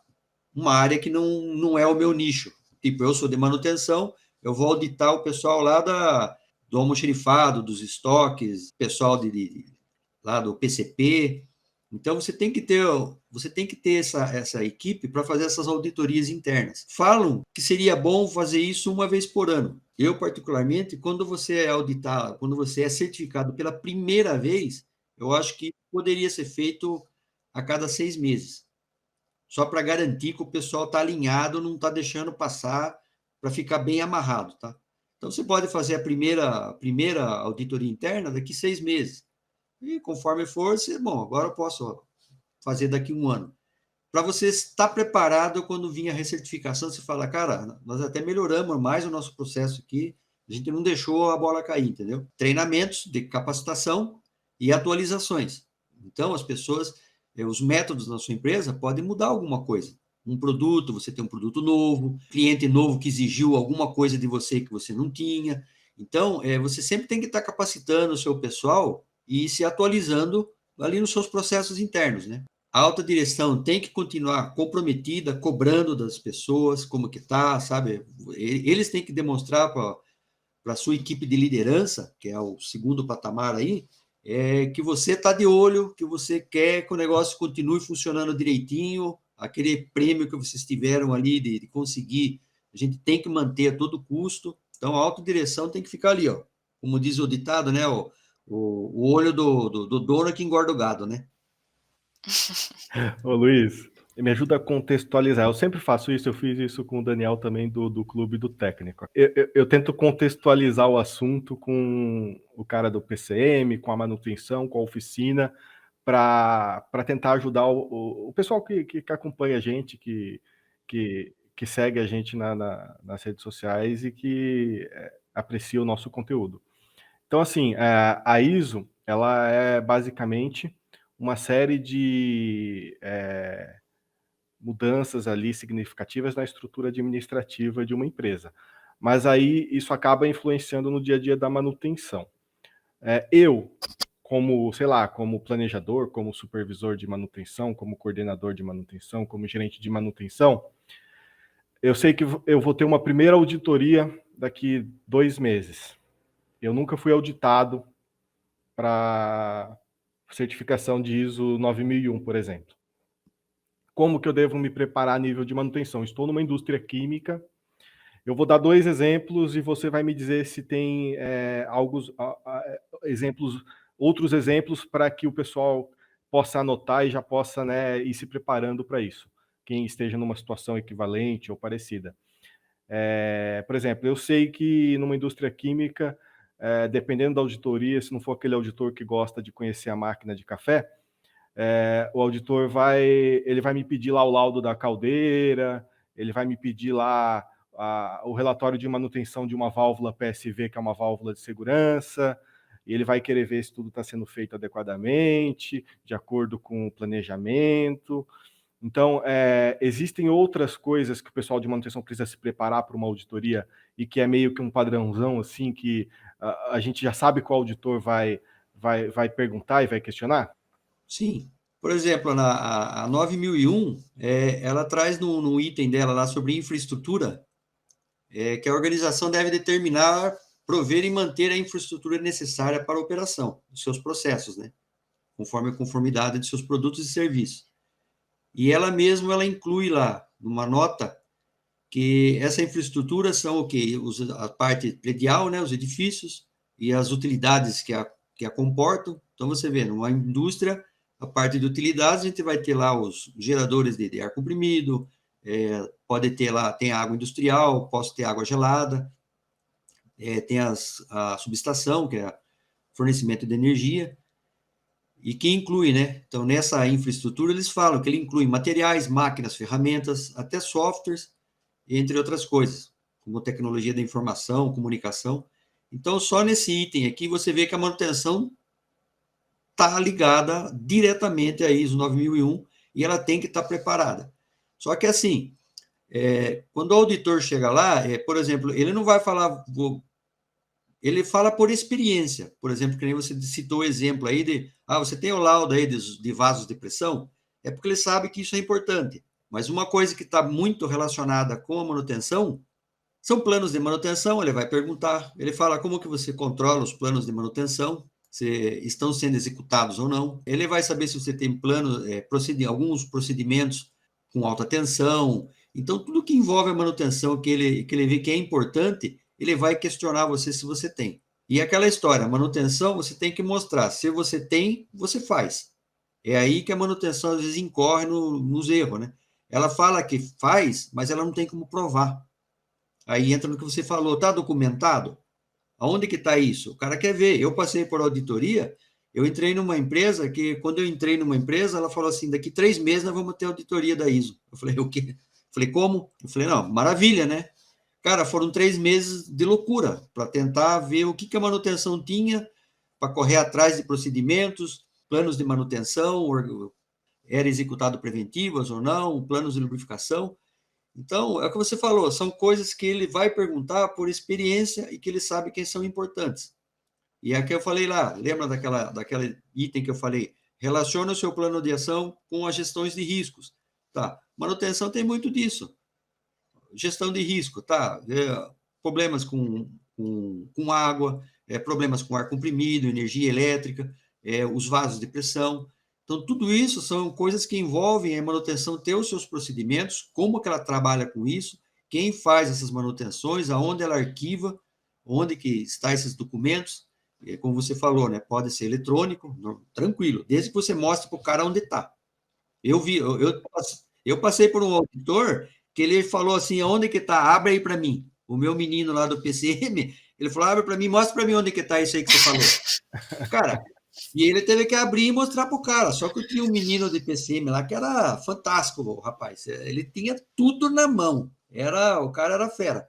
uma área que não é o meu nicho. Tipo, eu sou de manutenção, eu vou auditar o pessoal lá do almoxerifado, dos estoques, pessoal lá do PCP. Então, você tem que ter essa equipe para fazer essas auditorias internas. Falam que seria bom fazer isso uma vez por ano. Eu, particularmente, quando você é auditado, quando você é certificado pela primeira vez, eu acho que poderia ser feito a cada 6 meses. Só para garantir que o pessoal está alinhado, não está deixando passar, para ficar bem amarrado, tá? Então, você pode fazer a primeira auditoria interna daqui 6 meses. E conforme for, bom, agora eu posso fazer daqui 1 ano. Para você estar preparado quando vir a recertificação, você fala, cara, nós até melhoramos mais o nosso processo aqui, a gente não deixou a bola cair, entendeu? Treinamentos de capacitação e atualizações. Então, as pessoas, os métodos na sua empresa podem mudar alguma coisa. Um produto, você tem um produto novo, cliente novo que exigiu alguma coisa de você que você não tinha. Então, você sempre tem que estar capacitando o seu pessoal e se atualizando ali nos seus processos internos, né? A alta direção tem que continuar comprometida, cobrando das pessoas como que tá, sabe? Eles têm que demonstrar para a sua equipe de liderança, que é o segundo patamar aí, que você está de olho, que você quer que o negócio continue funcionando direitinho, aquele prêmio que vocês tiveram ali de conseguir, a gente tem que manter a todo custo. Então, a autodireção tem que ficar ali, ó. Como diz o ditado, né? O olho do dono é que engorda o gado, né? Ô Luiz, me ajuda a contextualizar. Eu sempre faço isso, eu fiz isso com o Daniel também do Clube do Técnico. Eu tento contextualizar o assunto com o cara do PCM, com a manutenção, com a oficina, para tentar ajudar o pessoal que acompanha a gente, que segue a gente nas redes sociais e que aprecia o nosso conteúdo. Então, assim, a ISO, ela é basicamente uma série de mudanças ali significativas na estrutura administrativa de uma empresa. Mas aí isso acaba influenciando no dia a dia da manutenção. Eu, como, sei lá, como planejador, como supervisor de manutenção, como coordenador de manutenção, como gerente de manutenção, eu sei que eu vou ter uma primeira auditoria daqui 2 meses. Eu nunca fui auditado para certificação de ISO 9001, por exemplo. Como que eu devo me preparar a nível de manutenção? Estou numa indústria química. Eu vou dar 2 exemplos e você vai me dizer se tem outros exemplos para que o pessoal possa anotar e já possa, né, ir se preparando para isso. Quem esteja numa situação equivalente ou parecida. Por exemplo, eu sei que numa indústria química, dependendo da auditoria, se não for aquele auditor que gosta de conhecer a máquina de café, o auditor ele vai me pedir lá o laudo da caldeira, ele vai me pedir lá o relatório de manutenção de uma válvula PSV, que é uma válvula de segurança, e ele vai querer ver se tudo está sendo feito adequadamente, de acordo com o planejamento. Então, existem outras coisas que o pessoal de manutenção precisa se preparar para uma auditoria e que é meio que um padrãozão, assim, que a gente já sabe qual auditor vai perguntar e vai questionar? Sim. Por exemplo, a 9001, ela traz no item dela lá sobre infraestrutura, que a organização deve determinar, prover e manter a infraestrutura necessária para a operação dos seus processos, né? Conforme a conformidade de seus produtos e serviços. E ela inclui lá, numa nota, que essa infraestrutura são o quê? A parte predial, né? Os edifícios e as utilidades que a comportam. Então, você vê, numa indústria, a parte de utilidades, a gente vai ter lá os geradores de ar comprimido, pode ter lá, tem água industrial, posso ter água gelada, tem a subestação, que é fornecimento de energia, e que inclui, né? Então, nessa infraestrutura, eles falam que ele inclui materiais, máquinas, ferramentas, até softwares, entre outras coisas, como tecnologia da informação, comunicação. Então, só nesse item aqui, você vê que a manutenção está ligada diretamente à ISO 9001 e ela tem que estar preparada. Só que, assim, quando o auditor chega lá, por exemplo, ele não vai falar... Ele fala por experiência. Por exemplo, que nem você citou o exemplo aí de... você tem o laudo aí de vasos de pressão? É porque ele sabe que isso é importante. Mas uma coisa que está muito relacionada com a manutenção são planos de manutenção. Ele vai perguntar, ele fala como que você controla os planos de manutenção, se estão sendo executados ou não. Ele vai saber se você tem alguns procedimentos com alta tensão. Então, tudo que envolve a manutenção, que ele vê que é importante, ele vai questionar você se você tem. E aquela história, a manutenção, você tem que mostrar. Se você tem, você faz. É aí que a manutenção, às vezes, incorre nos erros, né? Ela fala que faz, mas ela não tem como provar. Aí entra no que você falou, está documentado? Aonde que está isso? O cara quer ver. Eu passei por auditoria, eu entrei numa empresa que, quando eu entrei numa empresa, ela falou assim, daqui 3 meses nós vamos ter auditoria da ISO. Eu falei, o quê? Eu falei, como? Eu falei, não, maravilha, né? Cara, foram 3 meses de loucura para tentar ver o que a manutenção tinha, para correr atrás de procedimentos, planos de manutenção, era executado preventivas ou não, planos de lubrificação. Então, é o que você falou, são coisas que ele vai perguntar por experiência e que ele sabe que são importantes. E aqui eu falei lá, lembra daquele item que eu falei? Relaciona o seu plano de ação com as gestões de riscos. Tá, manutenção tem muito disso. Gestão de risco, tá? Problemas com água, problemas com ar comprimido, energia elétrica, os vasos de pressão. Então, tudo isso são coisas que envolvem a manutenção ter os seus procedimentos, como que ela trabalha com isso, quem faz essas manutenções, aonde ela arquiva, onde que estão esses documentos, como você falou, né? Pode ser eletrônico, tranquilo, desde que você mostre para o cara onde está. Eu passei por um auditor que ele falou assim, onde que está? Abre aí para mim. O meu menino lá do PCM, ele falou, abre para mim, mostra para mim onde que está isso aí que você falou. Cara, e ele teve que abrir e mostrar para o cara. Só que eu tinha um menino de PCM lá que era fantástico, o rapaz. Ele tinha tudo na mão. O cara era fera.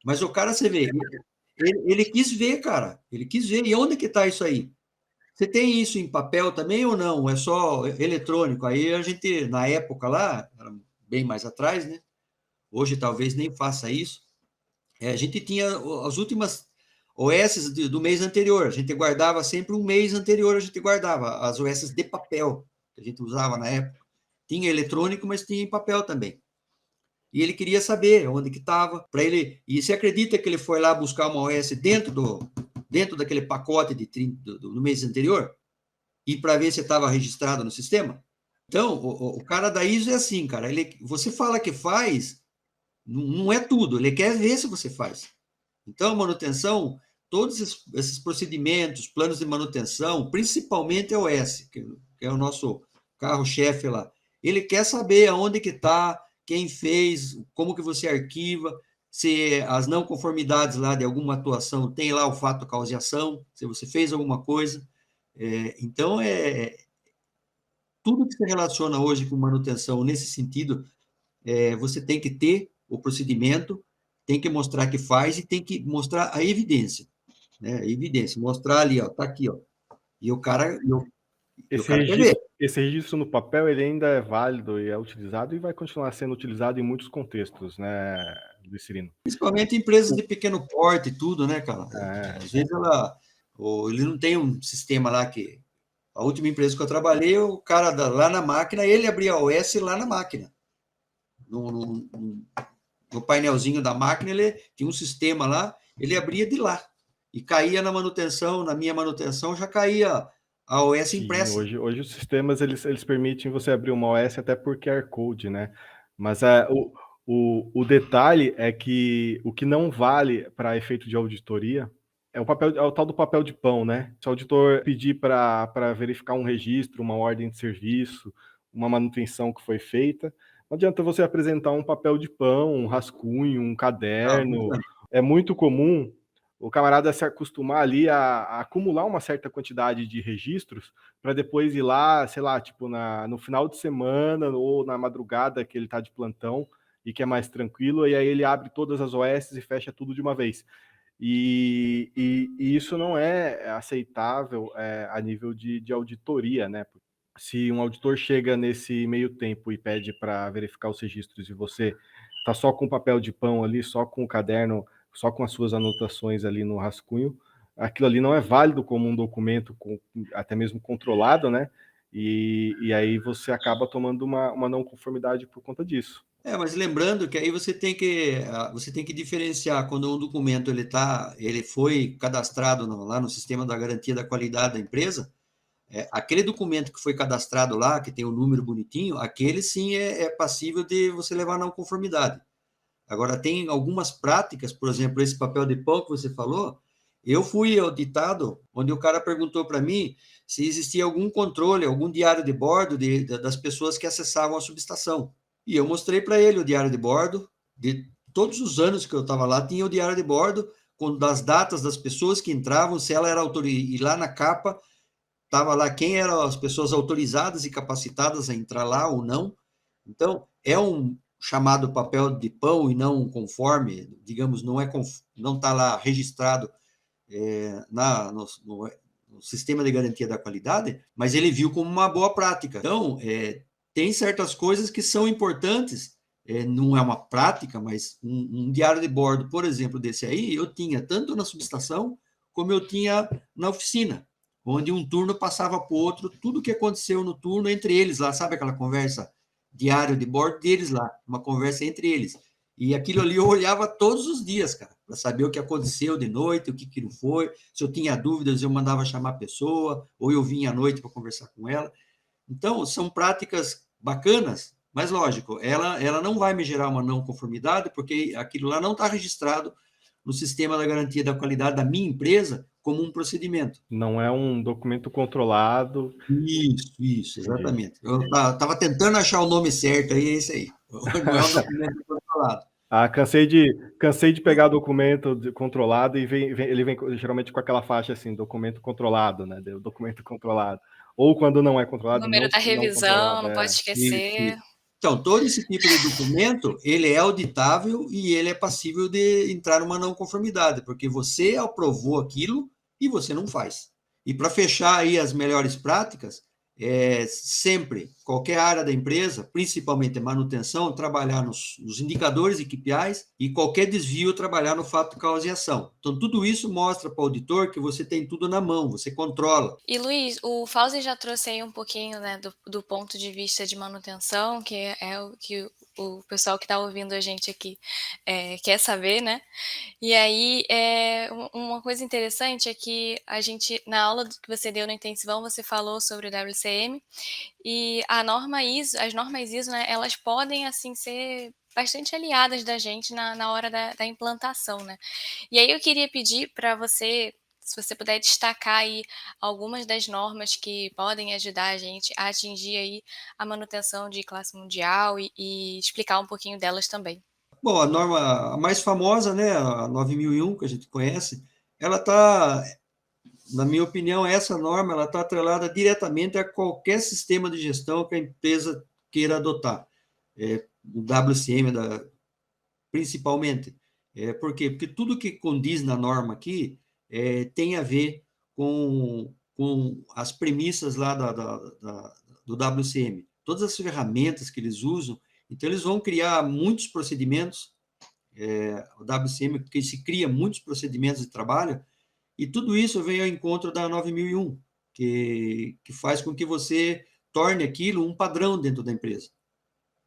Mas o cara, você vê, ele quis ver, cara. Ele quis ver. E onde que está isso aí? Você tem isso em papel também ou não? É só eletrônico? Aí a gente, na época lá, era bem mais atrás, né? Hoje talvez nem faça isso. A gente tinha as últimas OS do mês anterior. A gente guardava sempre um mês anterior, a gente guardava as OS de papel, que a gente usava na época. Tinha eletrônico, mas tinha em papel também. E ele queria saber onde que estava, para ele... E você acredita que ele foi lá buscar uma OS dentro daquele pacote do mês anterior? E para ver se estava registrado no sistema? Então, o cara da ISO é assim, cara. Você fala que faz, não é tudo. Ele quer ver se você faz. Então, manutenção, todos esses procedimentos, planos de manutenção, principalmente a OS, que é o nosso carro-chefe lá, ele quer saber aonde que está, quem fez, como que você arquiva, se as não conformidades lá de alguma atuação tem lá o fato, causa e ação, se você fez alguma coisa. Então, tudo que se relaciona hoje com manutenção nesse sentido, você tem que ter o procedimento, tem que mostrar que faz e tem que mostrar a evidência, né? A evidência, mostrar ali, ó, tá aqui, ó. E o cara, quer ver. Esse registro no papel, ele ainda é válido e é utilizado e vai continuar sendo utilizado em muitos contextos, né, Luiz Cirino? Principalmente empresas de pequeno porte e tudo, né, cara? Às vezes ele não tem um sistema lá que... A última empresa que eu trabalhei, o cara lá na máquina, ele abria a OS lá na máquina. No painelzinho da máquina, ele tinha um sistema lá, ele abria de lá. E caía na manutenção, na minha manutenção, já caía a OS impressa. Hoje os sistemas, eles permitem você abrir uma OS até por QR Code, né? Mas o detalhe é que o que não vale para efeito de auditoria é o tal do papel de pão, né? Se o auditor pedir para verificar um registro, uma ordem de serviço, uma manutenção que foi feita, não adianta você apresentar um papel de pão, um rascunho, um caderno. É muito comum o camarada se acostumar ali a acumular uma certa quantidade de registros para depois ir lá, sei lá, tipo no final de semana ou na madrugada que ele está de plantão e que é mais tranquilo, e aí ele abre todas as OS e fecha tudo de uma vez. E isso não é aceitável a nível de auditoria, né? Se um auditor chega nesse meio tempo e pede para verificar os registros e você está só com papel de pão ali, só com o caderno, só com as suas anotações ali no rascunho, aquilo ali não é válido como um documento até mesmo controlado, né? E aí você acaba tomando uma não conformidade por conta disso. Mas lembrando que aí você tem que diferenciar quando um documento ele foi cadastrado lá no sistema da garantia da qualidade da empresa, aquele documento que foi cadastrado lá, que tem o número bonitinho, aquele sim é passível de você levar na não conformidade. Agora, tem algumas práticas, por exemplo, esse papel de pão que você falou, eu fui auditado, onde o cara perguntou para mim se existia algum controle, algum diário de bordo das pessoas que acessavam a subestação. E eu mostrei para ele o diário de bordo, de todos os anos que eu estava lá, tinha o diário de bordo, das datas das pessoas que entravam, se ela era autorizada, e lá na capa estava lá quem eram as pessoas autorizadas e capacitadas a entrar lá ou não. Então, é um chamado papel de pão e não conforme, digamos, não está lá registrado no sistema de garantia da qualidade, mas ele viu como uma boa prática. Então, tem certas coisas que são importantes, não é uma prática, mas um diário de bordo, por exemplo, desse aí, eu tinha tanto na subestação como eu tinha na oficina, onde um turno passava para o outro, tudo que aconteceu no turno entre eles lá, sabe aquela conversa diário de bordo deles lá, uma conversa entre eles. E aquilo ali eu olhava todos os dias, cara, para saber o que aconteceu de noite, o que não foi, se eu tinha dúvidas, eu mandava chamar a pessoa, ou eu vinha à noite para conversar com ela. Então, são práticas bacanas, mas lógico, ela não vai me gerar uma não conformidade, porque aquilo lá não está registrado no sistema da garantia da qualidade da minha empresa como um procedimento. Não é um documento controlado. Isso, exatamente. Eu estava tentando achar o nome certo, aí é esse aí. Não é um documento controlado. Cansei de pegar documento controlado e ele vem geralmente com aquela faixa assim, documento controlado, né? Documento controlado. Ou quando não é controlado, o número da revisão, não pode esquecer. Isso. Então, todo esse tipo de documento, ele é auditável e ele é passível de entrar numa não conformidade, porque você aprovou aquilo e você não faz. E para fechar aí as melhores práticas, sempre qualquer área da empresa, principalmente a manutenção, trabalhar nos indicadores e KPIs, e qualquer desvio trabalhar no fato, causa e ação. Então, tudo isso mostra para o auditor que você tem tudo na mão, você controla. E Luiz, o Fauzi já trouxe aí um pouquinho, né, do ponto de vista de manutenção, que é o que o pessoal que está ouvindo a gente aqui quer saber, né? E aí, uma coisa interessante é que a gente, na aula que você deu no intensivão, você falou sobre o WCM, e as normas ISO, né, elas podem, assim, ser bastante aliadas da gente na hora da implantação, né? E aí eu queria pedir para você, se você puder destacar aí algumas das normas que podem ajudar a gente a atingir aí a manutenção de classe mundial e explicar um pouquinho delas também. Bom, a norma a mais famosa, né, a 9001, que a gente conhece, ela está, na minha opinião, essa norma ela está atrelada diretamente a qualquer sistema de gestão que a empresa queira adotar. O WCM, principalmente. Por quê? Porque tudo que condiz na norma aqui tem a ver com as premissas lá do WCM. Todas as ferramentas que eles usam, então eles vão criar muitos procedimentos, o WCM, porque se cria muitos procedimentos de trabalho, e tudo isso vem ao encontro da 9001, que faz com que você torne aquilo um padrão dentro da empresa.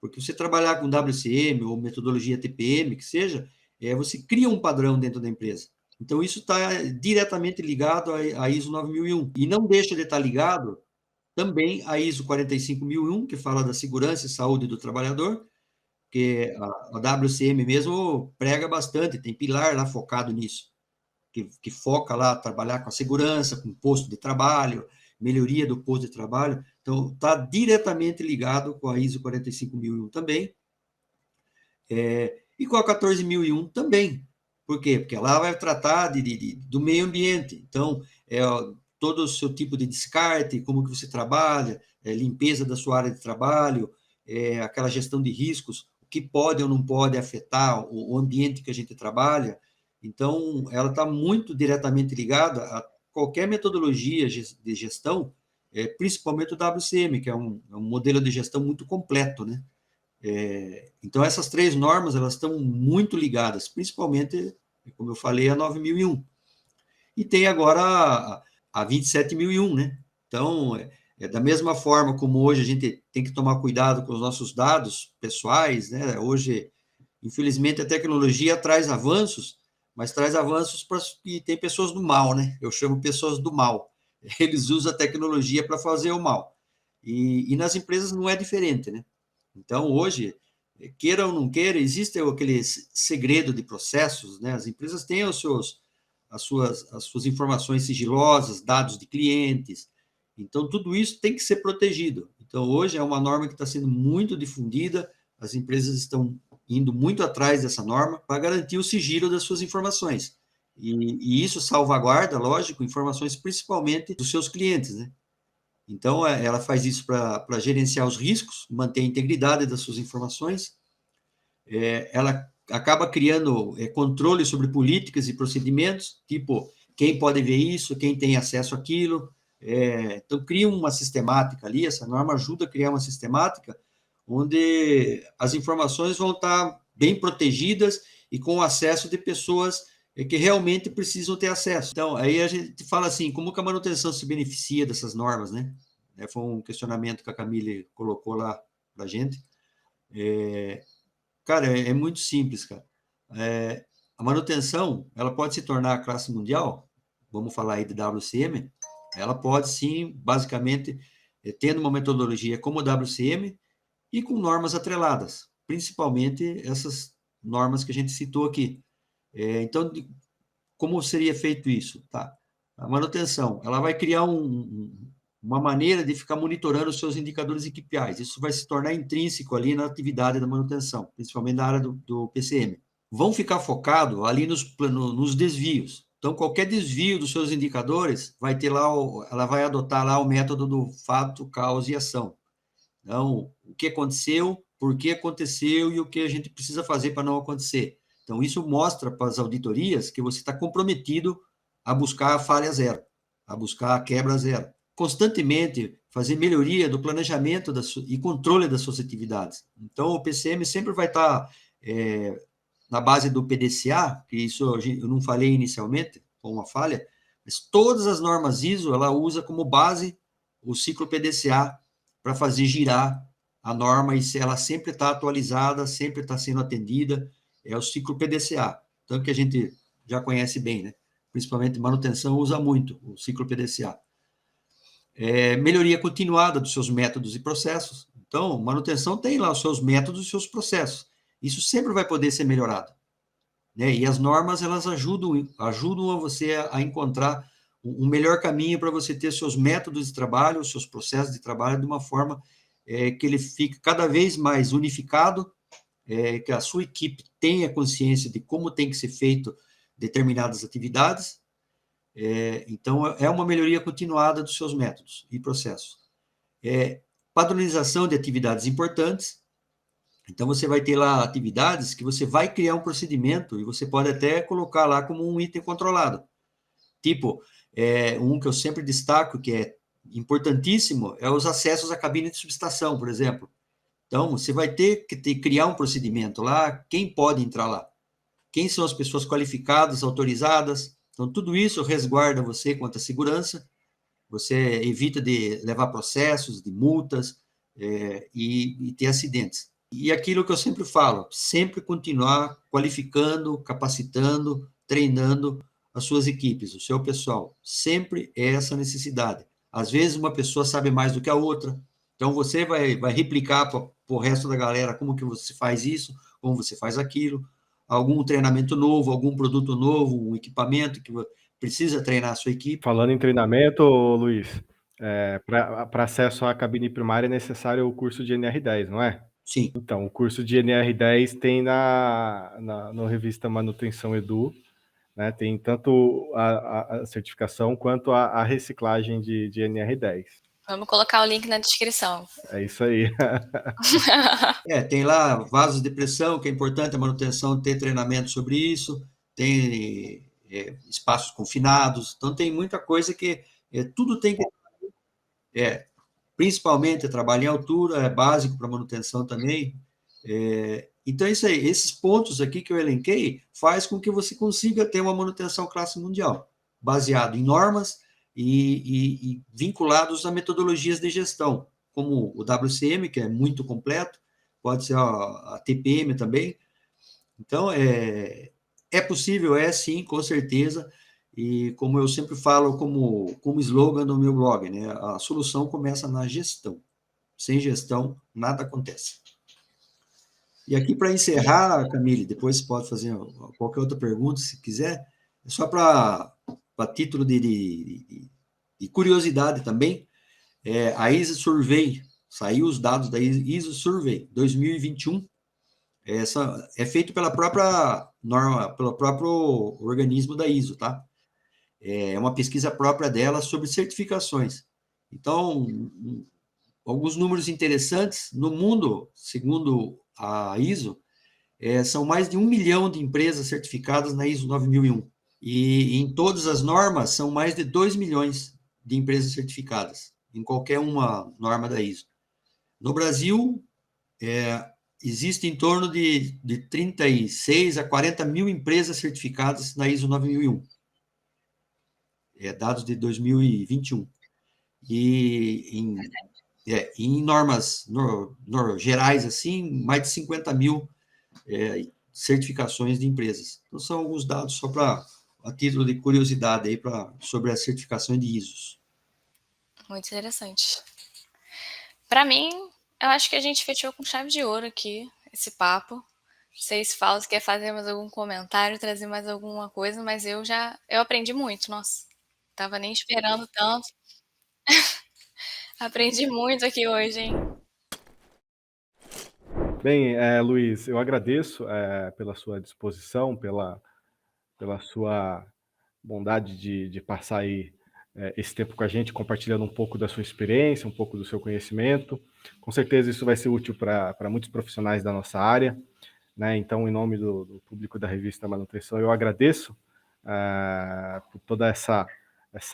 Porque você trabalhar com WCM ou metodologia TPM, que seja, você cria um padrão dentro da empresa. Então, isso está diretamente ligado à ISO 9001. E não deixa de estar ligado também à ISO 45001, que fala da segurança e saúde do trabalhador, que a WCM mesmo prega bastante, tem pilar lá focado nisso, que foca lá trabalhar com a segurança, com o posto de trabalho, melhoria do posto de trabalho. Então, está diretamente ligado com a ISO 45001 também, e com a 14001 também. Por quê? Porque lá vai tratar do meio ambiente. Então, todo o seu tipo de descarte, como que você trabalha, limpeza da sua área de trabalho, aquela gestão de riscos, o que pode ou não pode afetar o ambiente que a gente trabalha. Então, ela está muito diretamente ligada a qualquer metodologia de gestão, principalmente o WCM, que é um modelo de gestão muito completo, né? Então, essas três normas, elas estão muito ligadas, principalmente, como eu falei, a 9001. E tem agora a 27001, né? Então, da mesma forma como hoje a gente tem que tomar cuidado com os nossos dados pessoais, né? Hoje, infelizmente, a tecnologia traz avanços, mas traz avanços e tem pessoas do mal, né? Eu chamo pessoas do mal. Eles usam a tecnologia para fazer o mal. E nas empresas não é diferente, né? Então, hoje, queira ou não queira, existe aquele segredo de processos, né? As empresas têm as suas informações sigilosas, dados de clientes. Então, tudo isso tem que ser protegido. Então, hoje é uma norma que está sendo muito difundida, as empresas estão indo muito atrás dessa norma para garantir o sigilo das suas informações. E isso salvaguarda, lógico, informações principalmente dos seus clientes, né? Então, ela faz isso para gerenciar os riscos, manter a integridade das suas informações. Ela acaba criando controle sobre políticas e procedimentos, tipo, quem pode ver isso, quem tem acesso àquilo. Então, cria uma sistemática ali, essa norma ajuda a criar uma sistemática onde as informações vão estar bem protegidas e com acesso de pessoas que realmente precisam ter acesso. Então, aí a gente fala assim, como que a manutenção se beneficia dessas normas, né? Foi um questionamento que a Camille colocou lá para a gente. Cara, é muito simples, cara. A manutenção, ela pode se tornar a classe mundial, vamos falar aí de WCM, ela pode sim, basicamente, tendo uma metodologia como o WCM e com normas atreladas, principalmente essas normas que a gente citou aqui. Então, como seria feito isso? Tá? A manutenção, ela vai criar uma maneira de ficar monitorando os seus indicadores e KPIs. Isso vai se tornar intrínseco ali na atividade da manutenção, principalmente na área do PCM. Vão ficar focados ali nos desvios. Então, qualquer desvio dos seus indicadores vai ter lá, ela vai adotar lá o método do fato, causa e ação. Então, o que aconteceu, por que aconteceu e o que a gente precisa fazer para não acontecer. Então, isso mostra para as auditorias que você está comprometido a buscar a falha zero, a buscar a quebra zero. constantemente fazer melhoria do planejamento e controle das suas atividades. Então, o PCM sempre vai estar na base do PDCA, que isso eu não falei inicialmente, com uma falha, mas todas as normas ISO, ela usa como base o ciclo PDCA para fazer girar a norma e ela sempre está atualizada, sempre está sendo atendida, é o ciclo PDCA, tanto que a gente já conhece bem, né? Principalmente manutenção usa muito o ciclo PDCA. Melhoria continuada dos seus métodos e processos. Então, manutenção tem lá os seus métodos e os seus processos. Isso sempre vai poder ser melhorado, né? E as normas, elas ajudam a você a encontrar um melhor caminho para você ter seus métodos de trabalho, os seus processos de trabalho de uma forma que ele fique cada vez mais unificado, que a sua equipe tenha consciência de como tem que ser feito determinadas atividades. Então, é uma melhoria continuada dos seus métodos e processos. Padronização de atividades importantes. Então, você vai ter lá atividades que você vai criar um procedimento e você pode até colocar lá como um item controlado. Tipo, um que eu sempre destaco, que é importantíssimo, é os acessos à cabine de subestação, por exemplo. Então, você vai ter que criar um procedimento lá, quem pode entrar lá, quem são as pessoas qualificadas, autorizadas. Então, tudo isso resguarda você quanto à segurança, você evita de levar processos, de multas e ter acidentes. E aquilo que eu sempre falo, sempre continuar qualificando, capacitando, treinando as suas equipes, o seu pessoal. Sempre é essa necessidade. Às vezes uma pessoa sabe mais do que a outra, então você vai replicar para o resto da galera como que você faz isso, como você faz aquilo, algum treinamento novo, algum produto novo, um equipamento que precisa treinar a sua equipe. Falando em treinamento, Luiz, para acesso à cabine primária é necessário o curso de NR10, não é? Sim. Então, o curso de NR10 tem no revista Manutenção Edu, né? Tem tanto a certificação quanto a reciclagem de NR10. Vamos colocar o link na descrição. É isso aí. Tem lá vasos de pressão, que é importante a manutenção ter treinamento sobre isso, tem espaços confinados, então tem muita coisa que tudo tem que... principalmente trabalho em altura, é básico para manutenção também. Então, é isso aí, esses pontos aqui que eu elenquei faz com que você consiga ter uma manutenção classe mundial, baseado em normas e vinculados a metodologias de gestão, como o WCM, que é muito completo, pode ser a TPM também. Então, é possível, sim, com certeza, e como eu sempre falo como slogan no meu blog, né, a solução começa na gestão. Sem gestão, nada acontece. E aqui, para encerrar, Camille, depois você pode fazer qualquer outra pergunta, se quiser, é só para título de curiosidade também, a ISO Survey, saiu os dados da ISO Survey 2021, é feito pela própria norma, pelo próprio organismo da ISO, tá? É uma pesquisa própria dela sobre certificações. Então, alguns números interessantes, no mundo, segundo a ISO, são mais de 1 milhão de empresas certificadas na ISO 9001. E em todas as normas, são mais de 2 milhões de empresas certificadas, em qualquer uma norma da ISO. No Brasil, existe em torno de 36 a 40 mil empresas certificadas na ISO 9001. Dados de 2021. E em normas gerais, assim, mais de 50 mil certificações de empresas. Então, são alguns dados só a título de curiosidade aí sobre as certificações de ISOs. Muito interessante. Para mim, eu acho que a gente fechou com chave de ouro aqui, esse papo. Vocês falam se quer fazer mais algum comentário, trazer mais alguma coisa, mas eu aprendi muito, nossa. Tava nem esperando tanto. Aprendi muito aqui hoje, hein? Bem, Luiz, eu agradeço pela sua disposição, pela sua bondade de passar aí esse tempo com a gente, compartilhando um pouco da sua experiência, um pouco do seu conhecimento. Com certeza isso vai ser útil para muitos profissionais da nossa área, né? Então, em nome do público da revista Manutenção, eu agradeço por toda essa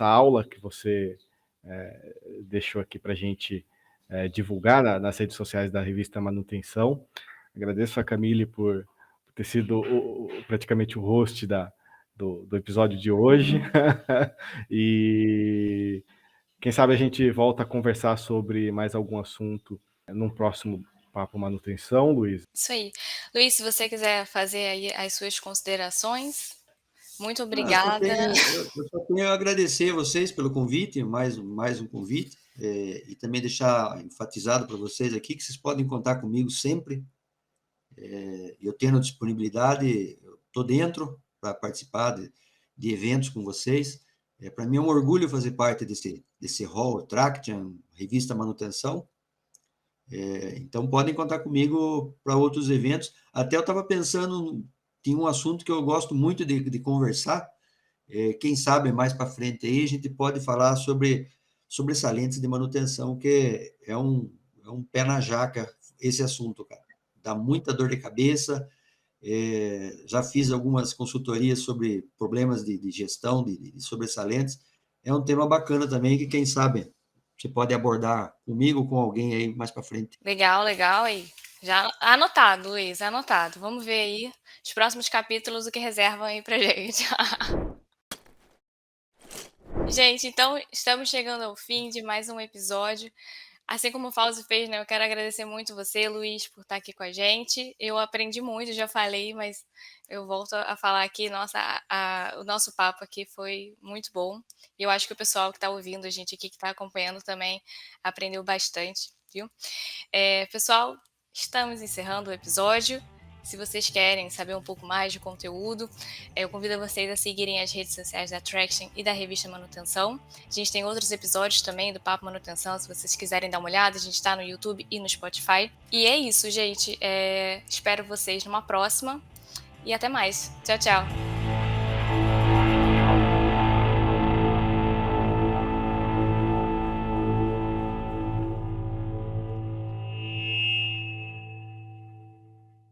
aula que você deixou aqui para a gente divulgar nas redes sociais da revista Manutenção. Agradeço a Camille por ter sido praticamente o host do episódio de hoje. E quem sabe a gente volta a conversar sobre mais algum assunto num próximo Papo Manutenção, Luiz. Isso aí. Luiz, se você quiser fazer aí as suas considerações, muito obrigada. Eu só tenho a agradecer a vocês pelo convite, mais um convite, e também deixar enfatizado para vocês aqui que vocês podem contar comigo sempre. Eu tendo disponibilidade, eu estou dentro para participar de eventos com vocês. Para mim é um orgulho fazer parte desse hall, Traction, Revista Manutenção. Então podem contar comigo para outros eventos. Até eu estava pensando, tem um assunto que eu gosto muito de conversar. Quem sabe mais para frente aí a gente pode falar sobre sobressalentes de manutenção, que é um pé na jaca esse assunto, cara. Dá muita dor de cabeça. Já fiz algumas consultorias sobre problemas de gestão de sobressalentes. É um tema bacana também que, quem sabe, você pode abordar comigo ou com alguém aí mais para frente. Legal, legal. Aí. Já anotado, Luiz, anotado. Vamos ver aí os próximos capítulos, o que reservam aí pra gente. Gente, então estamos chegando ao fim de mais um episódio. Assim como o Fausto fez, né? Eu quero agradecer muito você, Luiz, por estar aqui com a gente. Eu aprendi muito, já falei, mas eu volto a falar aqui. Nossa, o nosso papo aqui foi muito bom. E eu acho que o pessoal que está ouvindo a gente aqui, que está acompanhando também, aprendeu bastante, viu? Pessoal, estamos encerrando o episódio. Se vocês querem saber um pouco mais de conteúdo, eu convido vocês a seguirem as redes sociais da Traction e da revista Manutenção. A gente tem outros episódios também do Papo Manutenção, se vocês quiserem dar uma olhada, a gente está no YouTube e no Spotify. E é isso, gente. Espero vocês numa próxima e até mais. Tchau, tchau!